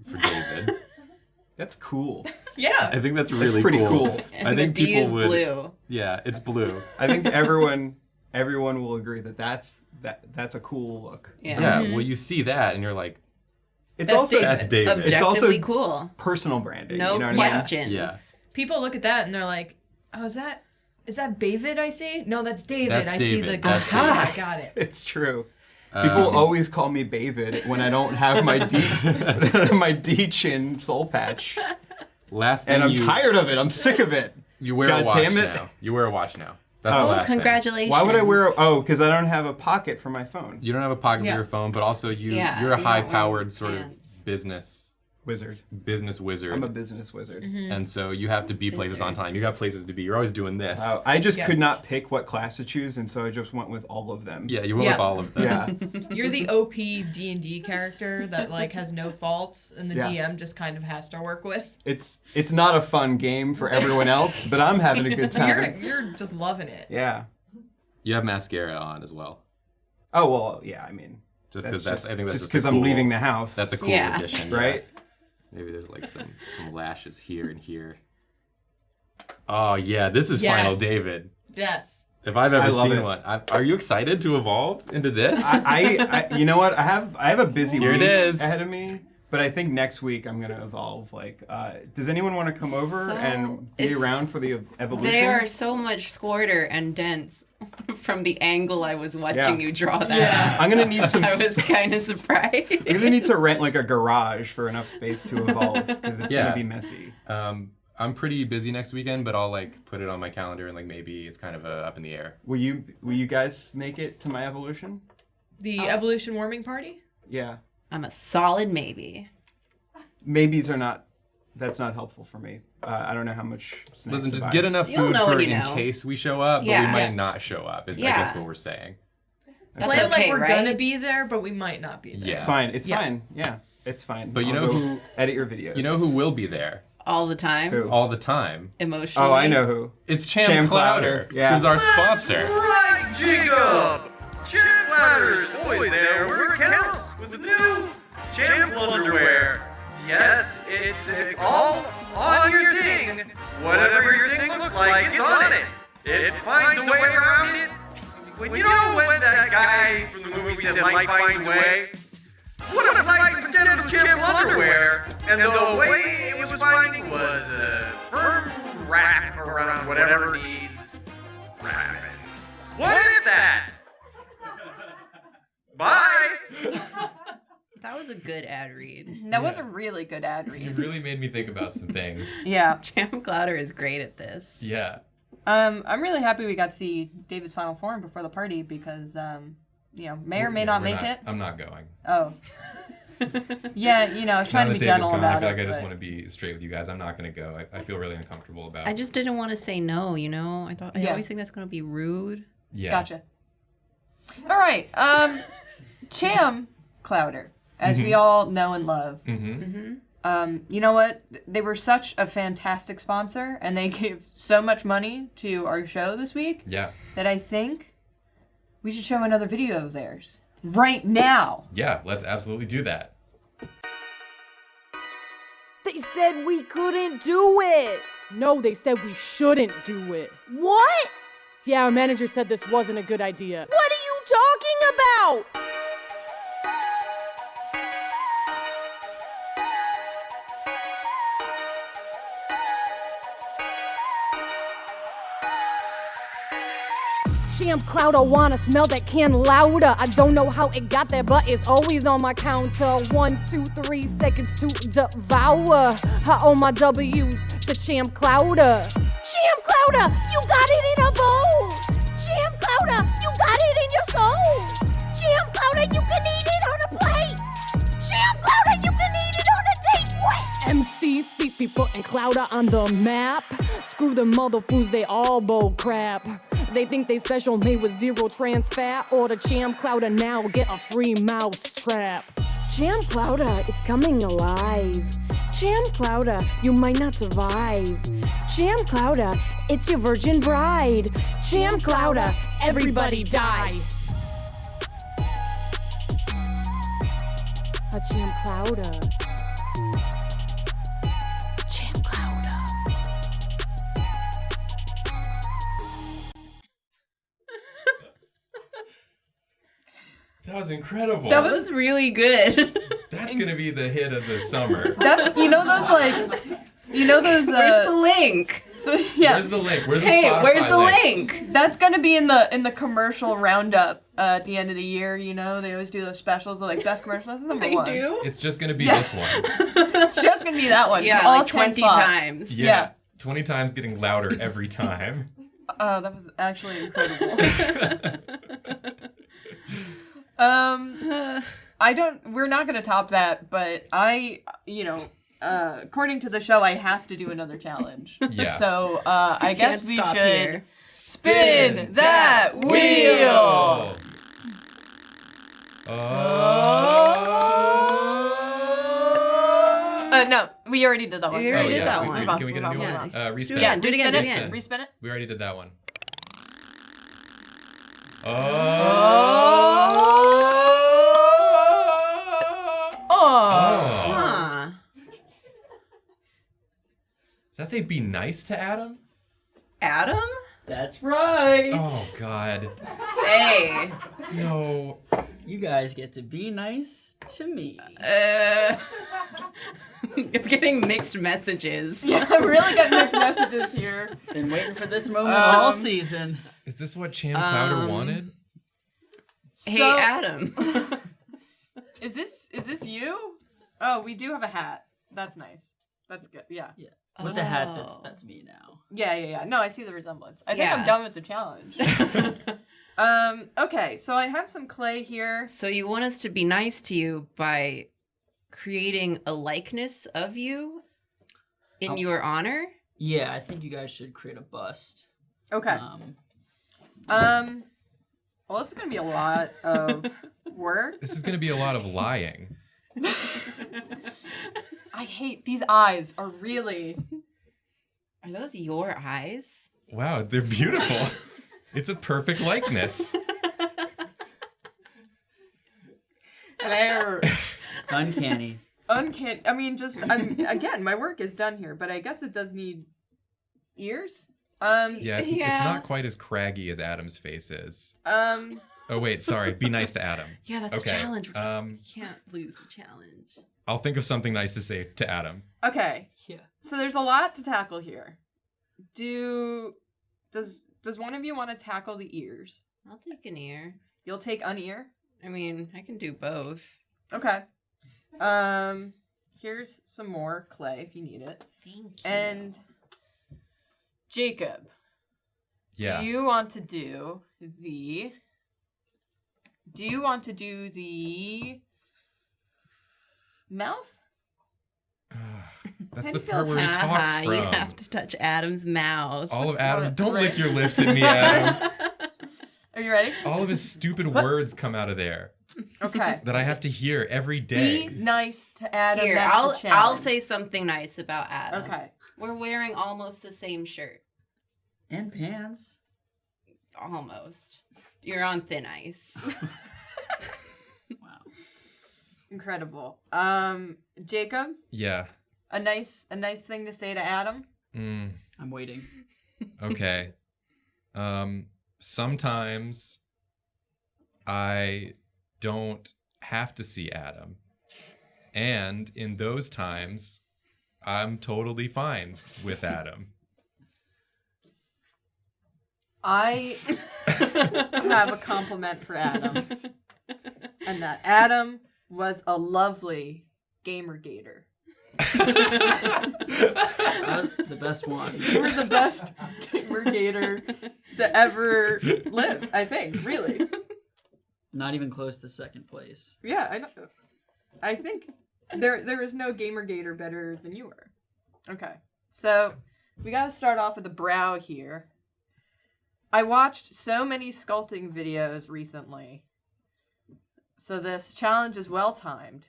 for David. That's cool. Yeah. I think that's really pretty cool. And I think the D people is would. blue. Yeah, it's blue. I think everyone will agree that's a cool look. Yeah. Yeah. Well, you see that and you're like, It's also that's David. It's also Objectively cool. personal branding. No you know what I mean? questions. Yeah. People look at that and they're like, "Oh, is that David I see? No, that's David. That's I see the David. That's aha, David. I got it." It's true. People always call me David when I don't have my D chin soul patch. Last thing And I'm tired of it. I'm sick of it. You wear God a watch damn it. now. You wear a watch now. That's Oh, the last congratulations. Why would I wear because I don't have a pocket for my phone. thing. You don't have a pocket Yeah. for your phone, but also you're a you're not wearing high-powered sort pants. of business Wizard. wizard. I'm a business wizard. And so you have to be places on time. You got places to be. You're always doing this. I just Yeah. could not pick what class to choose, and so I just went with all of them. Yeah, you went Yeah. with all of them. Yeah. You're the OP D&D character that like has no faults and the Yeah. DM just kind of has to work with. It's not a fun game for everyone else, but I'm having a good time. You're just loving it. Yeah. You have mascara on as well. Oh well, yeah. I mean, Just because I think that's just a because I'm cool- leaving the house. That's a cool Yeah. addition, right? Yeah. Maybe there's like some lashes here and here. Oh yeah, this is Final Yes. David. Yes. If I've I ever love seen it. one, are you excited to evolve into this? I you know what? I have a busy Here it week is. ahead of me, but I think next week I'm gonna evolve. Like, does anyone want to come over So, and be it's- around for the evolution? They are so much shorter and dense from the angle I was watching Yeah. you draw that. Yeah. I'm gonna need some. I was kind of surprised. I'm gonna need to rent like a garage for enough space to evolve because it's Yeah. gonna be messy. I'm pretty busy next weekend, but I'll like put it on my calendar and like maybe it's kind of up in the air. Will you guys make it to my evolution? The evolution warming party? Yeah. I'm a solid maybe. Maybes are not. That's not helpful for me. I don't know how much. Snacks Listen, to just buy. get enough You'll food know for when you in know. case we show up, but Yeah. we might Yeah. not show up. Is I Yeah. guess what we're saying. That's Plan like okay, we're right? gonna be there, but we might not be there. Yeah. It's fine. It's Yeah. fine. Yeah, it's fine. But you I'll know go who- edit your videos? You know who will be there All the time. Who? all the time? Emotionally. Oh, I know who. It's Cham Cham Clouder, Clouder, yeah. who's our sponsor. Right, Jacob! Champ Ladder is always there where it counts with the new Champ underwear. Yes, it's all on your thing. Whatever your thing looks like, it's on it. It finds a way around it. You know when that guy from the movie said life finds a way? What if life instead of Champ underwear, and the way it was finding was a firm wrap around whatever needs wrapping. What if that? Bye! That was a good ad read. That was a really good ad You read. really made me think about some things. Yeah. Cham Clouder is great at this. Yeah. I'm really happy we got to see David's final form before the party because, may or may not make it. I'm not going. Oh. Yeah, I was trying Now to that be David's gentle gone, about I feel like it. I just but- want to be straight with you guys. I'm not going to go. I feel really uncomfortable about I just didn't want to say no, I thought I Yeah. always think that's going to be rude. Yeah. Gotcha. All right. Cham Clouder, as we all know and love. Mm-hmm. You know what? They were such a fantastic sponsor, and they gave so much money to our show this week Yeah. that I think we should show another video of theirs right now. Yeah, let's absolutely do that. They said we couldn't do it. No, they said we shouldn't do it. What? Yeah, our manager said this wasn't a good idea. What are you talking about? Champ Clouder wanna smell that can louder. I don't know how it got there, but it's always on my counter. 1, 2, 3 seconds to devour. I own my W's, the Champ Clouder. Champ Clouder, you got it in a bowl. Champ Clouder, you got it in your soul. Champ Clouder, you can eat it on a plate. Champ Clouder, you can eat it on a date. What? MC Fifi putting Clouder on the map. Screw the mother fools, they all bull crap. They think they special, made with 0 trans fat. Order Champ Clouder now, get a free mouse trap. Champ Clouder, it's coming alive. Champ Clouder, you might not survive. Champ Clouder, it's your virgin bride. Champ Clouder, everybody die. A Champ Clouder. Champ Clouder. That was incredible. That was really good. That's gonna be the hit of the summer. That's where's the link? Yeah. Where's the link? Where's the Hey, Spotify where's the link? link? That's gonna be in the commercial roundup at the end of the year. You know, they always do those specials of like best commercial. That's number one. They do? It's just gonna be this one. It's just gonna be that one. Yeah, all like 10 20 slots. times. Yeah. 20 times getting louder every time. Oh, that was actually incredible. We're not gonna top that, but according to the show, I have to do another challenge. Yeah. So, I guess we stop should here. spin that wheel! No, we already did that one. We already did that one. Can we get a new one? Respin Yeah, it. do it again, do it again. Respin it. We already did that one. Huh. Does that say be nice to Adam? Adam? That's right. Oh, God. Hey. No. You guys get to be nice to me. I'm getting mixed messages. Yeah, I'm really getting mixed messages here. Been waiting for this moment all season. Is this what Champ Clouder wanted? Hey, So- Adam. Is this you? Oh, we do have a hat. That's nice. That's good. Yeah. Yeah. With the hat, that's me now. Yeah. No, I see the resemblance. I think Yeah. I'm done with the challenge. Okay, so I have some clay here. So you want us to be nice to you by creating a likeness of you in your honor? Yeah, I think you guys should create a bust. Okay. Well, this is gonna be a lot of work. This is going to be a lot of lying. I hate these eyes. Are really. Are those your eyes? Wow, they're beautiful. It's a perfect likeness. They're Uncanny. uncanny. I mean, again, my work is done here, but I guess it does need ears. Yeah, it's not quite as craggy as Adam's face is. Oh, wait, sorry. Be nice to Adam. Yeah, that's okay. a challenge. You can't lose the challenge. I'll think of something nice to say to Adam. Okay. Yeah. So there's a lot to tackle here. Does one of you want to tackle the ears? I'll take an ear. You'll take an ear? I mean, I can do both. Okay. Here's some more clay if you need it. Thank you. And Jacob. Yeah. Do you want to do the mouth? That's the part where he talks from. You have to touch Adam's mouth. All of Adam. Don't lick your lips at me, Adam. Are you ready? All of his stupid words come out of there. Okay. That I have to hear every day. Be nice to Adam. Here, That's the I'll challenge. say something nice about Adam. Okay. We're wearing almost the same shirt. And pants. Almost. You're on thin ice. Wow. Incredible. Jacob, Yeah. a nice thing to say to Adam. I'm waiting. Okay. Sometimes I don't have to see Adam. And in those times, I'm totally fine with Adam. I have a compliment for Adam. And that Adam was a lovely gamer-gator. That was the best one. You were the best gamer-gator to ever live, I think, really. Not even close to second place. Yeah, I know. I think there is no gamer-gator better than you were. Okay, so we gotta start off with the brow here. I watched so many sculpting videos recently, so this challenge is well-timed.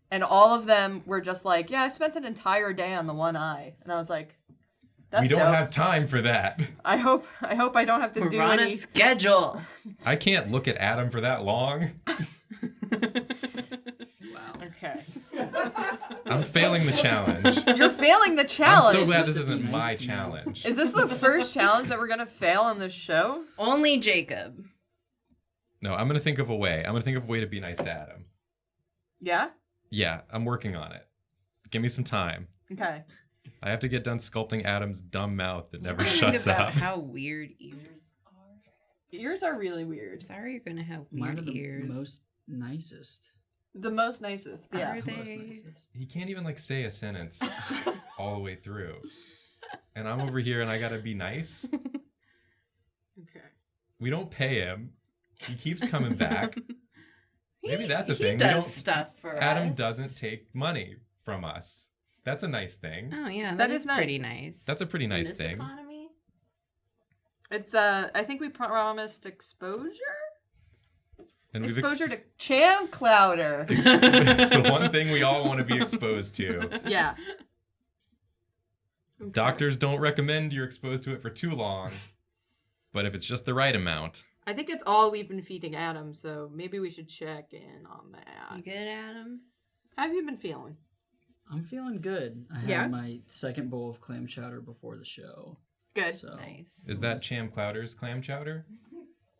And all of them were just like, yeah, I spent an entire day on the one eye. And I was like, that's We don't dope. have time for that. I hope I don't have to We're do on any a schedule. I can't look at Adam for that long. Wow. Okay. I'm failing the challenge. You're failing the challenge. I'm so glad this isn't my challenge. Is this the first challenge that we're gonna fail on this show? Only Jacob. No, I'm gonna think of a way. I'm gonna think of a way to be nice to Adam. Yeah? Yeah, I'm working on it. Give me some time. Okay. I have to get done sculpting Adam's dumb mouth that never Think shuts about up. how weird ears are. Ears are really weird. Sorry you're gonna have Mine are weird the ears. most nicest. The most nicest. Yeah. Are The most they? nicest. He can't even like say a sentence all the way through. And I'm over here and I gotta be nice. Okay. We don't pay him. He keeps coming back. Maybe that's a he thing. We does don't- stuff for Adam us. doesn't take money from us. That's a nice thing. Oh yeah, That is is nice. pretty nice. That's a pretty In nice this thing. economy? It's I think we promised exposure? And we've Exposure to Cham Clouder. it's the one thing we all want to be exposed to. Yeah. Doctors don't recommend you're exposed to it for too long. But if it's just the right amount. I think it's all we've been feeding Adam, so maybe we should check in on that. You good, Adam? How have you been feeling? I'm feeling good. I had Yeah? my second bowl of clam chowder before the show. Good. So Nice. Is that Cham Clouder's clam chowder?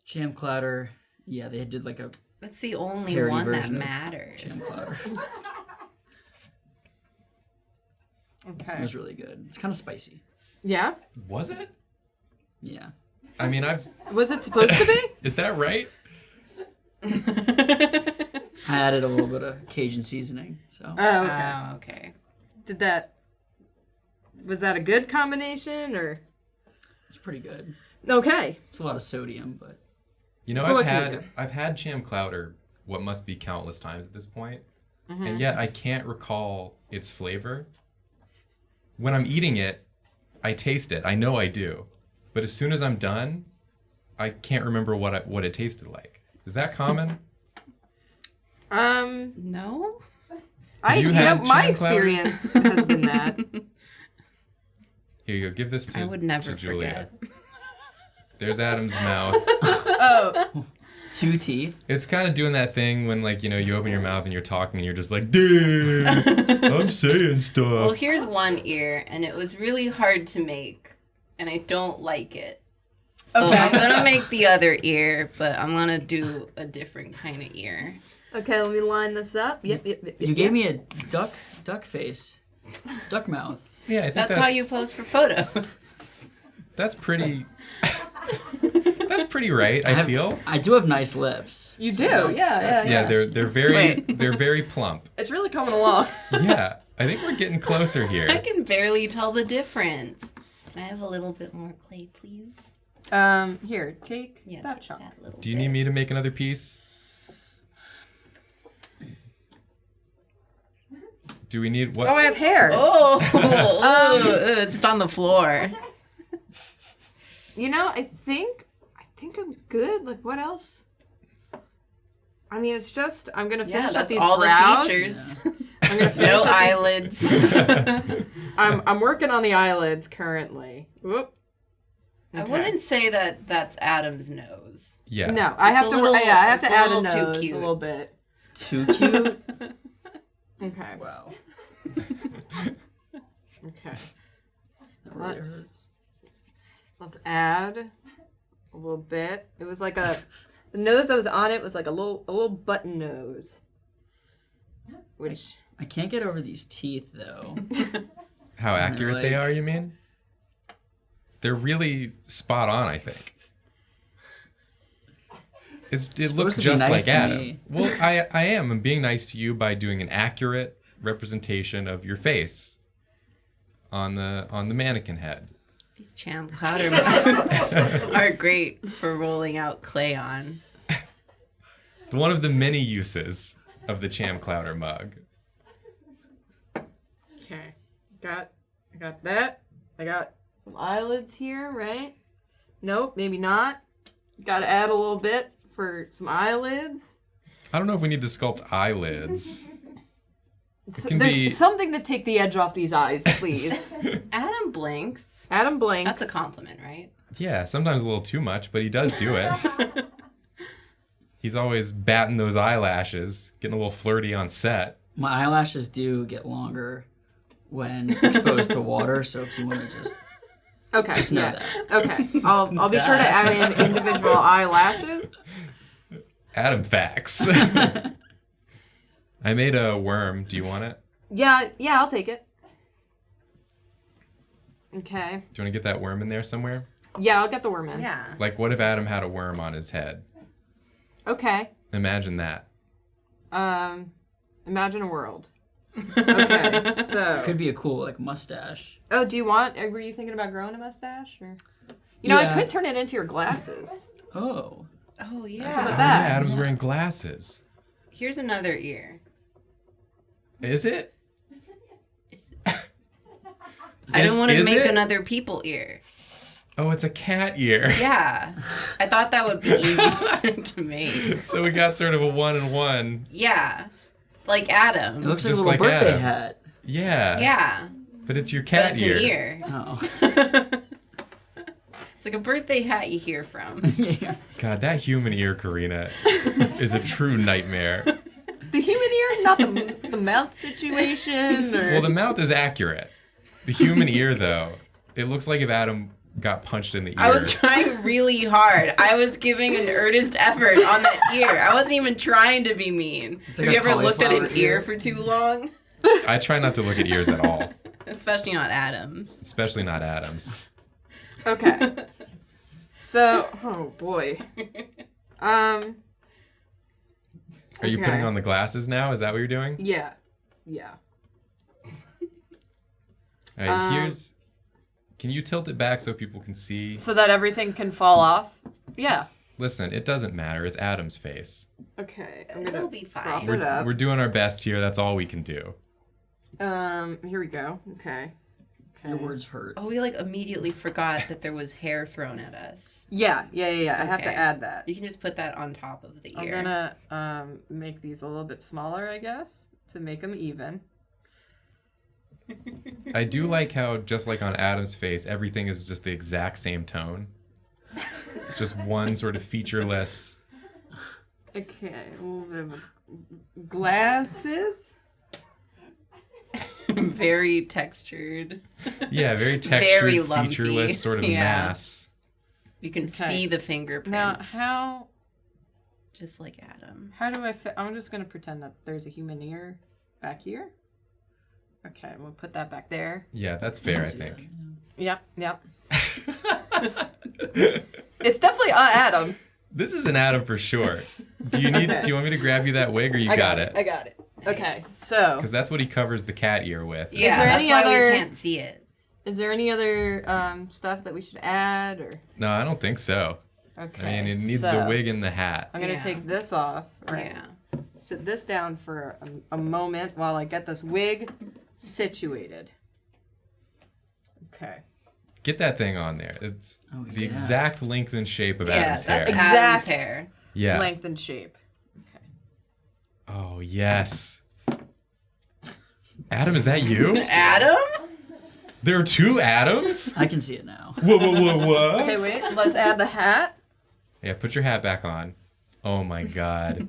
Cham Clouder, yeah, they did like a That's the only parody one that version of matters. Cham Clouder. Okay. It was really good. It's kind of spicy. Yeah? Was it? Yeah. I mean, Was it supposed to be? Is that right? I added a little bit of Cajun seasoning, so. Oh, okay. Oh, okay. Was that a good combination, or? It's pretty good. Okay. It's a lot of sodium, but You know, Oh, I've okay. had Cham Clouder what must be countless times at this point, Mm-hmm. and yet I can't recall its flavor. When I'm eating it, I taste it. I know I do, but as soon as I'm done, I can't remember what it tasted like. Is that common? No? You had my Cham Clouder? experience has been that. Here you go. Give this to I would never to Julia. forget. There's Adam's mouth. Oh, 2 teeth. It's kind of doing that thing when, like, you know, you open your mouth and you're talking and you're just like, dude, I'm saying stuff. Well, here's one ear, and it was really hard to make, and I don't like it. So Okay. I'm gonna make the other ear, but I'm gonna do a different kind of ear. okay. Let me line this up. Yep. You gave me a duck face. Duck mouth. Yeah, I think That's how you pose for photos. That's pretty. That's pretty right. I feel. I do have nice lips. You so do. that's- Yeah. that's- Yeah, they're very Wait. they're very plump. It's really coming along. Yeah, I think we're getting closer I here. can barely tell the difference. Can I have a little bit more clay, please? Here, take Yeah, that take chunk. that little Do you bit. need me to make another piece? Do we need what? Oh, I have hair. Oh, it's just on the floor. You know, I think I'm good. Like, what else? I mean, it's just I'm gonna finish Yeah, up that's these all brows. the features. I'm gonna finish No up eyelids. I'm working on the eyelids currently. Whoop. I Okay. wouldn't say that that's Adam's nose. Yeah. No, I It's have a to. little- I have to it's a add a little too nose cute. a little bit. Too cute? Okay. Wow. Okay. That really Let's- hurts. Let's add a little bit. It was like the nose that was on it was like a little button nose. Which I can't get over these teeth though. How accurate they like- are, you mean? They're really spot on, I think. It looks to be just nice like to Adam. me. Well, I am. I'm being nice to you by doing an accurate representation of your face on the mannequin head. These Cham Clouder mugs are great for rolling out clay on. One of the many uses of the Cham Clouder mug. Okay. I got that. I got some eyelids here, right? Nope, maybe not. Gotta add a little bit for some eyelids. I don't know if we need to sculpt eyelids. There's something to take the edge off these eyes, please. Adam blinks. Adam blinks. That's a compliment, right? Yeah, sometimes a little too much, but he does do it. He's always batting those eyelashes, getting a little flirty on set. My eyelashes do get longer when exposed to water, so if you want to just know that. Okay. I'll be sure to add in individual eyelashes. Adam facts. I made a worm. Do you want it? Yeah, I'll take it. Okay. Do you want to get that worm in there somewhere? Yeah, I'll get the worm in. Yeah. Like, what if Adam had a worm on his head? Okay. Imagine that. Imagine a world. Okay, so. Could be a cool, mustache. Oh, were you thinking about growing a mustache? Or? I could turn it into your glasses. Oh. Oh, yeah. How about Yeah, that? Adam's wearing glasses. Here's another ear. Is it? I don't want to make another people ear. Oh, it's a cat ear. Yeah. I thought that would be easier to make. So we got sort of a 1-in-1. Yeah. Like Adam. It looks Just like a little birthday Adam. hat. Yeah. Yeah. But it's your cat But it's ear. an ear. Oh. It's like a birthday hat you hear from. Yeah. God, that human ear, Karina, is a true nightmare. The human ear, not the mouth situation? Or... Well, the mouth is accurate. The human ear, though, it looks like if Adam got punched in the ear. I was trying really hard. I was giving an earnest effort on that ear. I wasn't even trying to be mean. It's Have like you a ever looked at an cauliflower ear ear. for too long? I try not to look at ears at all, Especially not Adam's. especially not Adam's. Okay. So, oh boy. Are you Okay. putting on the glasses now? Is that what you're doing? Yeah. All right, can you tilt it back so people can see? So that everything can fall off? Yeah. Listen, it doesn't matter. It's Adam's face. Okay, I'm gonna It'll be fine. prop it up. We're doing our best here. That's all we can do. Here we go. Okay. Your words hurt. Oh, we immediately forgot that there was hair thrown at us. Yeah. I have to Okay. add that. You can just put that on top of the ear. I'm gonna make these a little bit smaller, I guess, to make them even. I do like how, just like on Adam's face, everything is just the exact same tone. It's just one sort of featureless. Okay, a little bit of glasses. Very textured. Yeah, very textured, Very lumpy. featureless sort of Yeah. mass. You can Okay. see the fingerprints. Now, how Just like Adam. How do I fit? I'm just gonna pretend that there's a human ear back here. Okay, we'll put that back there. Yeah, that's fair, I think. Yep. It's definitely Adam. This is an Adam for sure. Do you need? Okay. Do you want me to grab you that wig, or you I got it? I got it. Okay, so Because that's what he covers the cat ear with. Yeah, there that's any why other- we can't see it. is there any other stuff that we should add or? No, I don't think so. Okay. I mean, it needs so the wig and the hat. I'm gonna Yeah. take this off. Right. Yeah. Sit this down for a moment while I get this wig situated. Okay. Get that thing on there. It's the exact length and shape of Yeah, Adam's hair. that's Exact Adam's hair. Yeah. Length and shape. Oh yes. Adam, is that you? Adam? There are two Adams? I can see it now. Whoa. Okay, wait. Let's add the hat. Yeah, put your hat back on. Oh my god.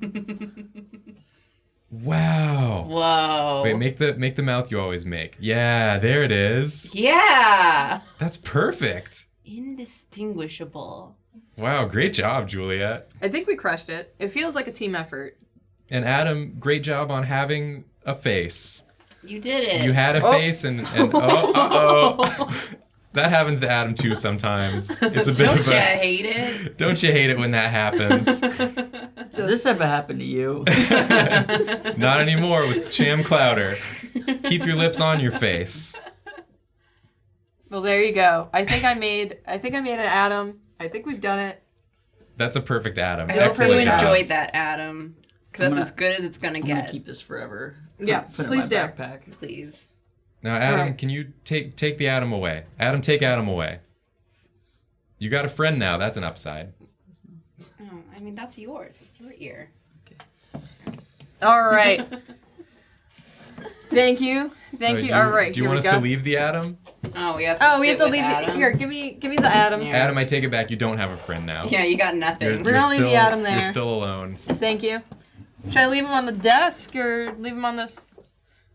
Wow. Whoa. Wait, make the mouth you always make. Yeah, there it is. Yeah. That's perfect. Indistinguishable. Wow, great job, Juliet. I think we crushed it. It feels like a team effort. And Adam, great job on having a face. You did it. You had a face and uh-oh. That happens to Adam too sometimes. It's a bit Don't of you a. hate it? Don't you hate it when that happens? Does this ever happen to you? Not anymore with Cham Clowder. Keep your lips on your face. Well, there you go. I think I made an Adam. I think we've done it. That's a perfect Adam. I hope you Excellent job. enjoyed that, Adam. Because that's as good as it's going to I'm get. going to keep this forever. Yeah, Put it please in do. my backpack. Please. Now, Adam, Alright. can you take the Adam away? Adam, take Adam away. You got a friend now. That's an upside. Oh, I mean, that's yours. It's your ear. All right. Thank you. Thank Oh, you. do All right. Do you here want we us go. to leave the Adam? Oh, we have to Oh, we have sit to with leave Adam. the here. Give me the Adam. Yeah. Adam, I take it back. You don't have a friend now. Yeah, you got nothing. We're gonna leave the Adam there. You're still alone. Thank you. Should I leave him on the desk or leave him on this?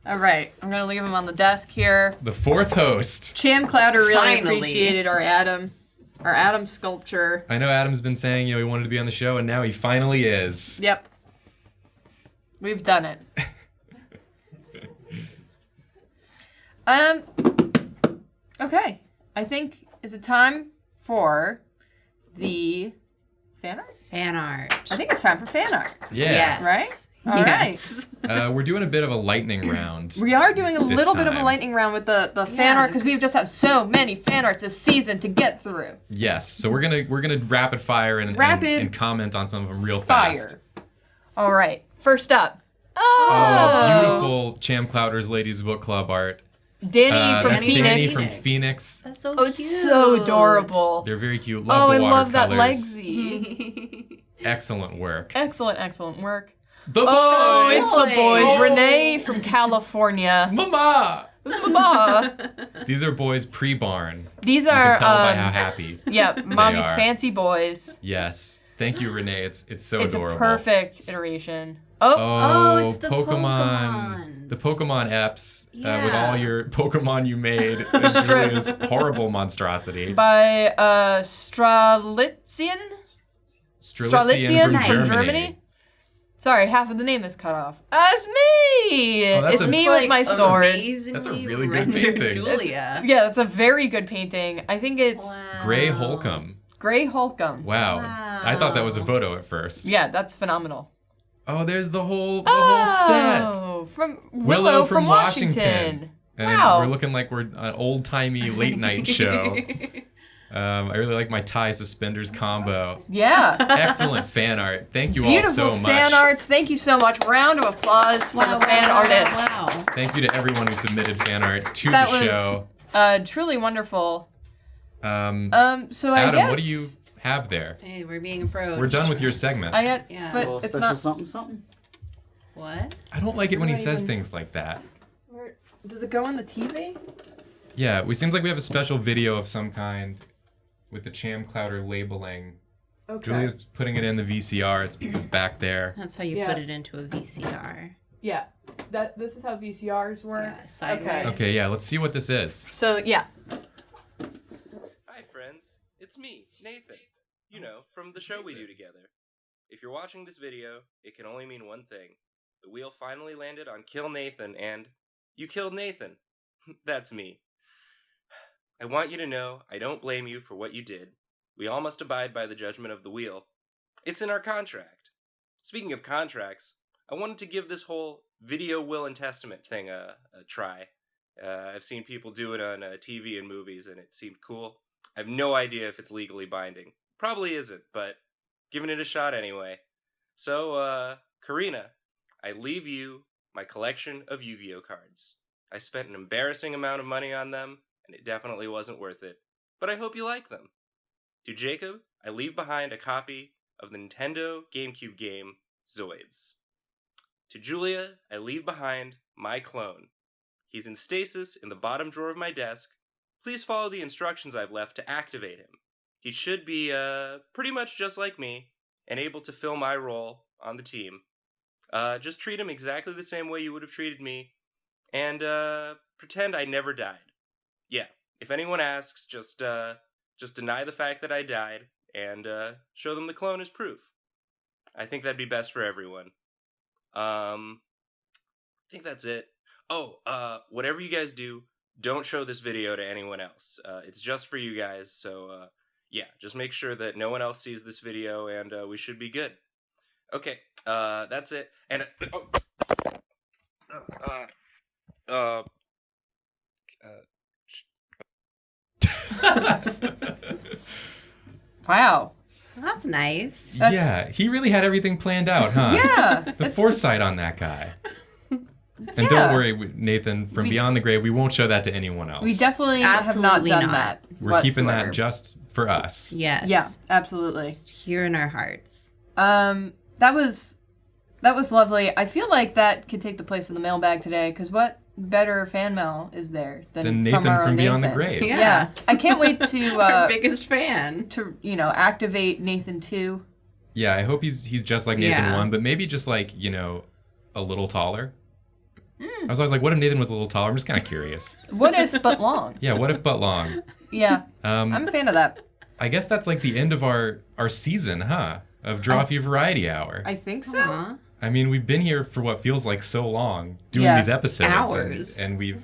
All right. I'm gonna leave him on the desk here. The fourth host. Cham Clowder really Finally. appreciated our Adam sculpture. I know Adam's been saying, he wanted to be on the show, and now he finally is. Yep. We've done it. Okay. I think is it time for the fan art? Fan art. I think it's time for fan art. Yeah. Yes. Right? All right. We're doing a bit of a lightning round. We are doing a this little bit of a time. lightning round with the fan art because we've just have so many fan arts this season to get through. Yes. So we're gonna rapid fire and comment on some of them real fast. Fire. All right. First up. Oh, beautiful Cham Clowder's Ladies Book Club art. Danny from that's Phoenix. Danny from Phoenix. That's so Oh, it's so adorable. They're very cute. Love Oh, the I love that watercolors. legsy. Excellent work. Excellent work. The boys. Oh, it's the boys. Boys. Renee from California. Mama. Mama. These are boys pre-barn. These You are can tell by how happy. Yeah, mommy's are. fancy boys. Yes. Thank you, Renee. It's so It's adorable. a perfect iteration. Oh, it's the Pokemon. The Pokemon Eps with Yeah. all your Pokemon you made. It's really this horrible monstrosity. By Stralitzian Strelitzian from Germany. Sorry, half of the name is cut off. It's me! Oh, that's it's a- me Like, with my sword. That's a really good rendered painting. Julia. Yeah, it's a very good painting. I think it's Gray Holcomb. Gray Holcomb. Wow. I thought that was a photo at first. Yeah, that's phenomenal. Oh, there's the whole set. Oh, from Willow from from Washington. And Wow. we're looking like we're an old-timey late-night show. I really like my tie suspenders combo. Yeah. Excellent fan art. Thank you Beautiful all so much. fan arts. Thank you so much. Round of applause for the fan artists. Wow. Thank you to everyone who submitted fan art to That the show. was truly wonderful. So I Adam, guess what do you have there? Hey, we're being approached. We're done with your segment. I got, Yeah. but Little it's special not. something. What? I don't like it when he Not says even- things like that. Where, does it go on the TV? Yeah, it seems like we have a special video of some kind with the Cham Clowder labeling. Okay. Julia's putting it in the VCR. It's back there. That's how you Yeah. put it into a VCR. Yeah. This is how VCRs work. Yeah, sideways. Okay, yeah, let's see what this is. So yeah. Hi, friends. It's me, Nathan. You know, from the show we do together. If you're watching this video, it can only mean one thing. The wheel finally landed on Kill Nathan, and you killed Nathan. That's me. I want you to know I don't blame you for what you did. We all must abide by the judgment of the wheel. It's in our contract. Speaking of contracts, I wanted to give this whole video will and testament thing a try. I've seen people do it on TV and movies, and it seemed cool. I have no idea if it's legally binding. Probably isn't, but giving it a shot anyway. So, Karina, I leave you my collection of Yu-Gi-Oh cards. I spent an embarrassing amount of money on them, and it definitely wasn't worth it. But I hope you like them. To Jacob, I leave behind a copy of the Nintendo GameCube game, Zoids. To Julia, I leave behind my clone. He's in stasis in the bottom drawer of my desk. Please follow the instructions I've left to activate him. He should be, pretty much just like me, and able to fill my role on the team. Just treat him exactly the same way you would have treated me, and, pretend I never died. Yeah, if anyone asks, just deny the fact that I died, and, show them the clone as proof. I think that'd be best for everyone. I think that's it. Oh, whatever you guys do, don't show this video to anyone else. It's just for you guys, so yeah, just make sure that no one else sees this video, and we should be good. Okay, that's it. And Wow. That's nice. Yeah, he really had everything planned out, huh? Yeah. The foresight on that guy. And don't worry, Nathan, from Beyond the Grave, we won't show that to anyone else. We definitely have not done that. We're keeping that just for us. Yes. Yeah, absolutely. Just here in our hearts. That was lovely. I feel like that could take the place of the mailbag today, because what better fan mail is there than Nathan from Beyond the Grave? Yeah. I can't wait to our biggest fan to activate Nathan 2. Yeah, I hope he's just like Nathan 1, but maybe just like, a little taller. I was always like, what if Nathan was a little taller? I'm just kind of curious. What if but long? Yeah, what if but long? Yeah. I'm a fan of that. I guess that's like the end of our season, huh? Of Drawfee Variety Hour. I think so. I mean, we've been here for what feels like so long doing these episodes. Hours. And we've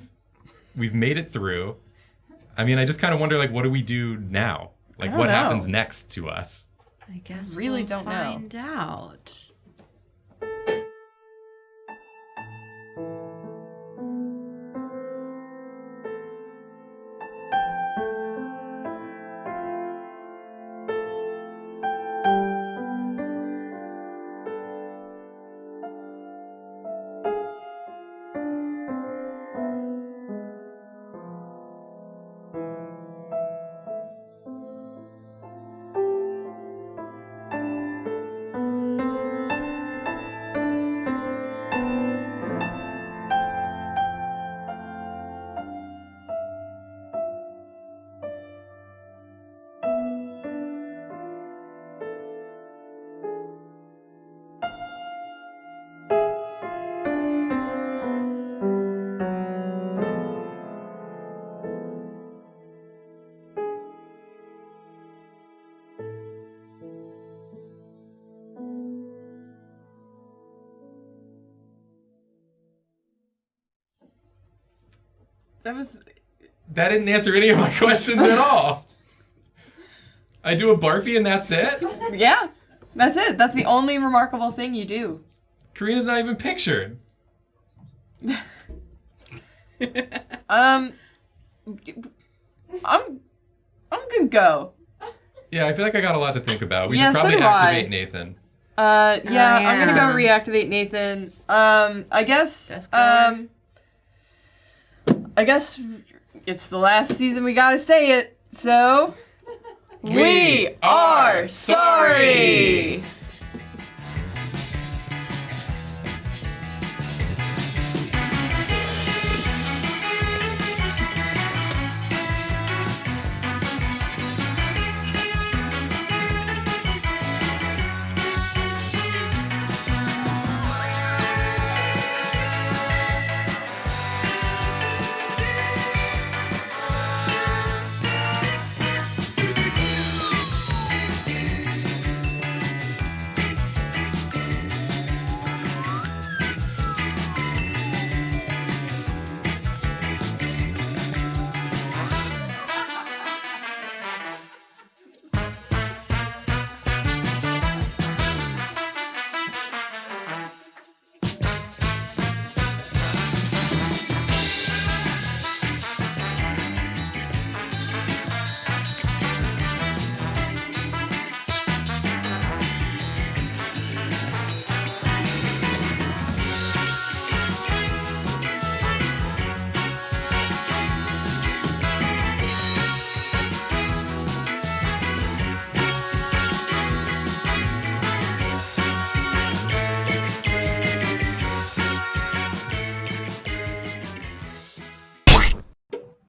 made it through. I mean, I just kind of wonder, like, what do we do now? Like, what happens next to us? I guess really we'll don't find out. That didn't answer any of my questions at all. I do a barfie and that's it? Yeah, that's it. That's the only remarkable thing you do. Karina's not even pictured. I'm gonna go. Yeah, I feel like I got a lot to think about. We Yeah, should so probably do I. activate Nathan. I'm gonna go reactivate Nathan. I guess it's the last season, we gotta say it, so... We are sorry!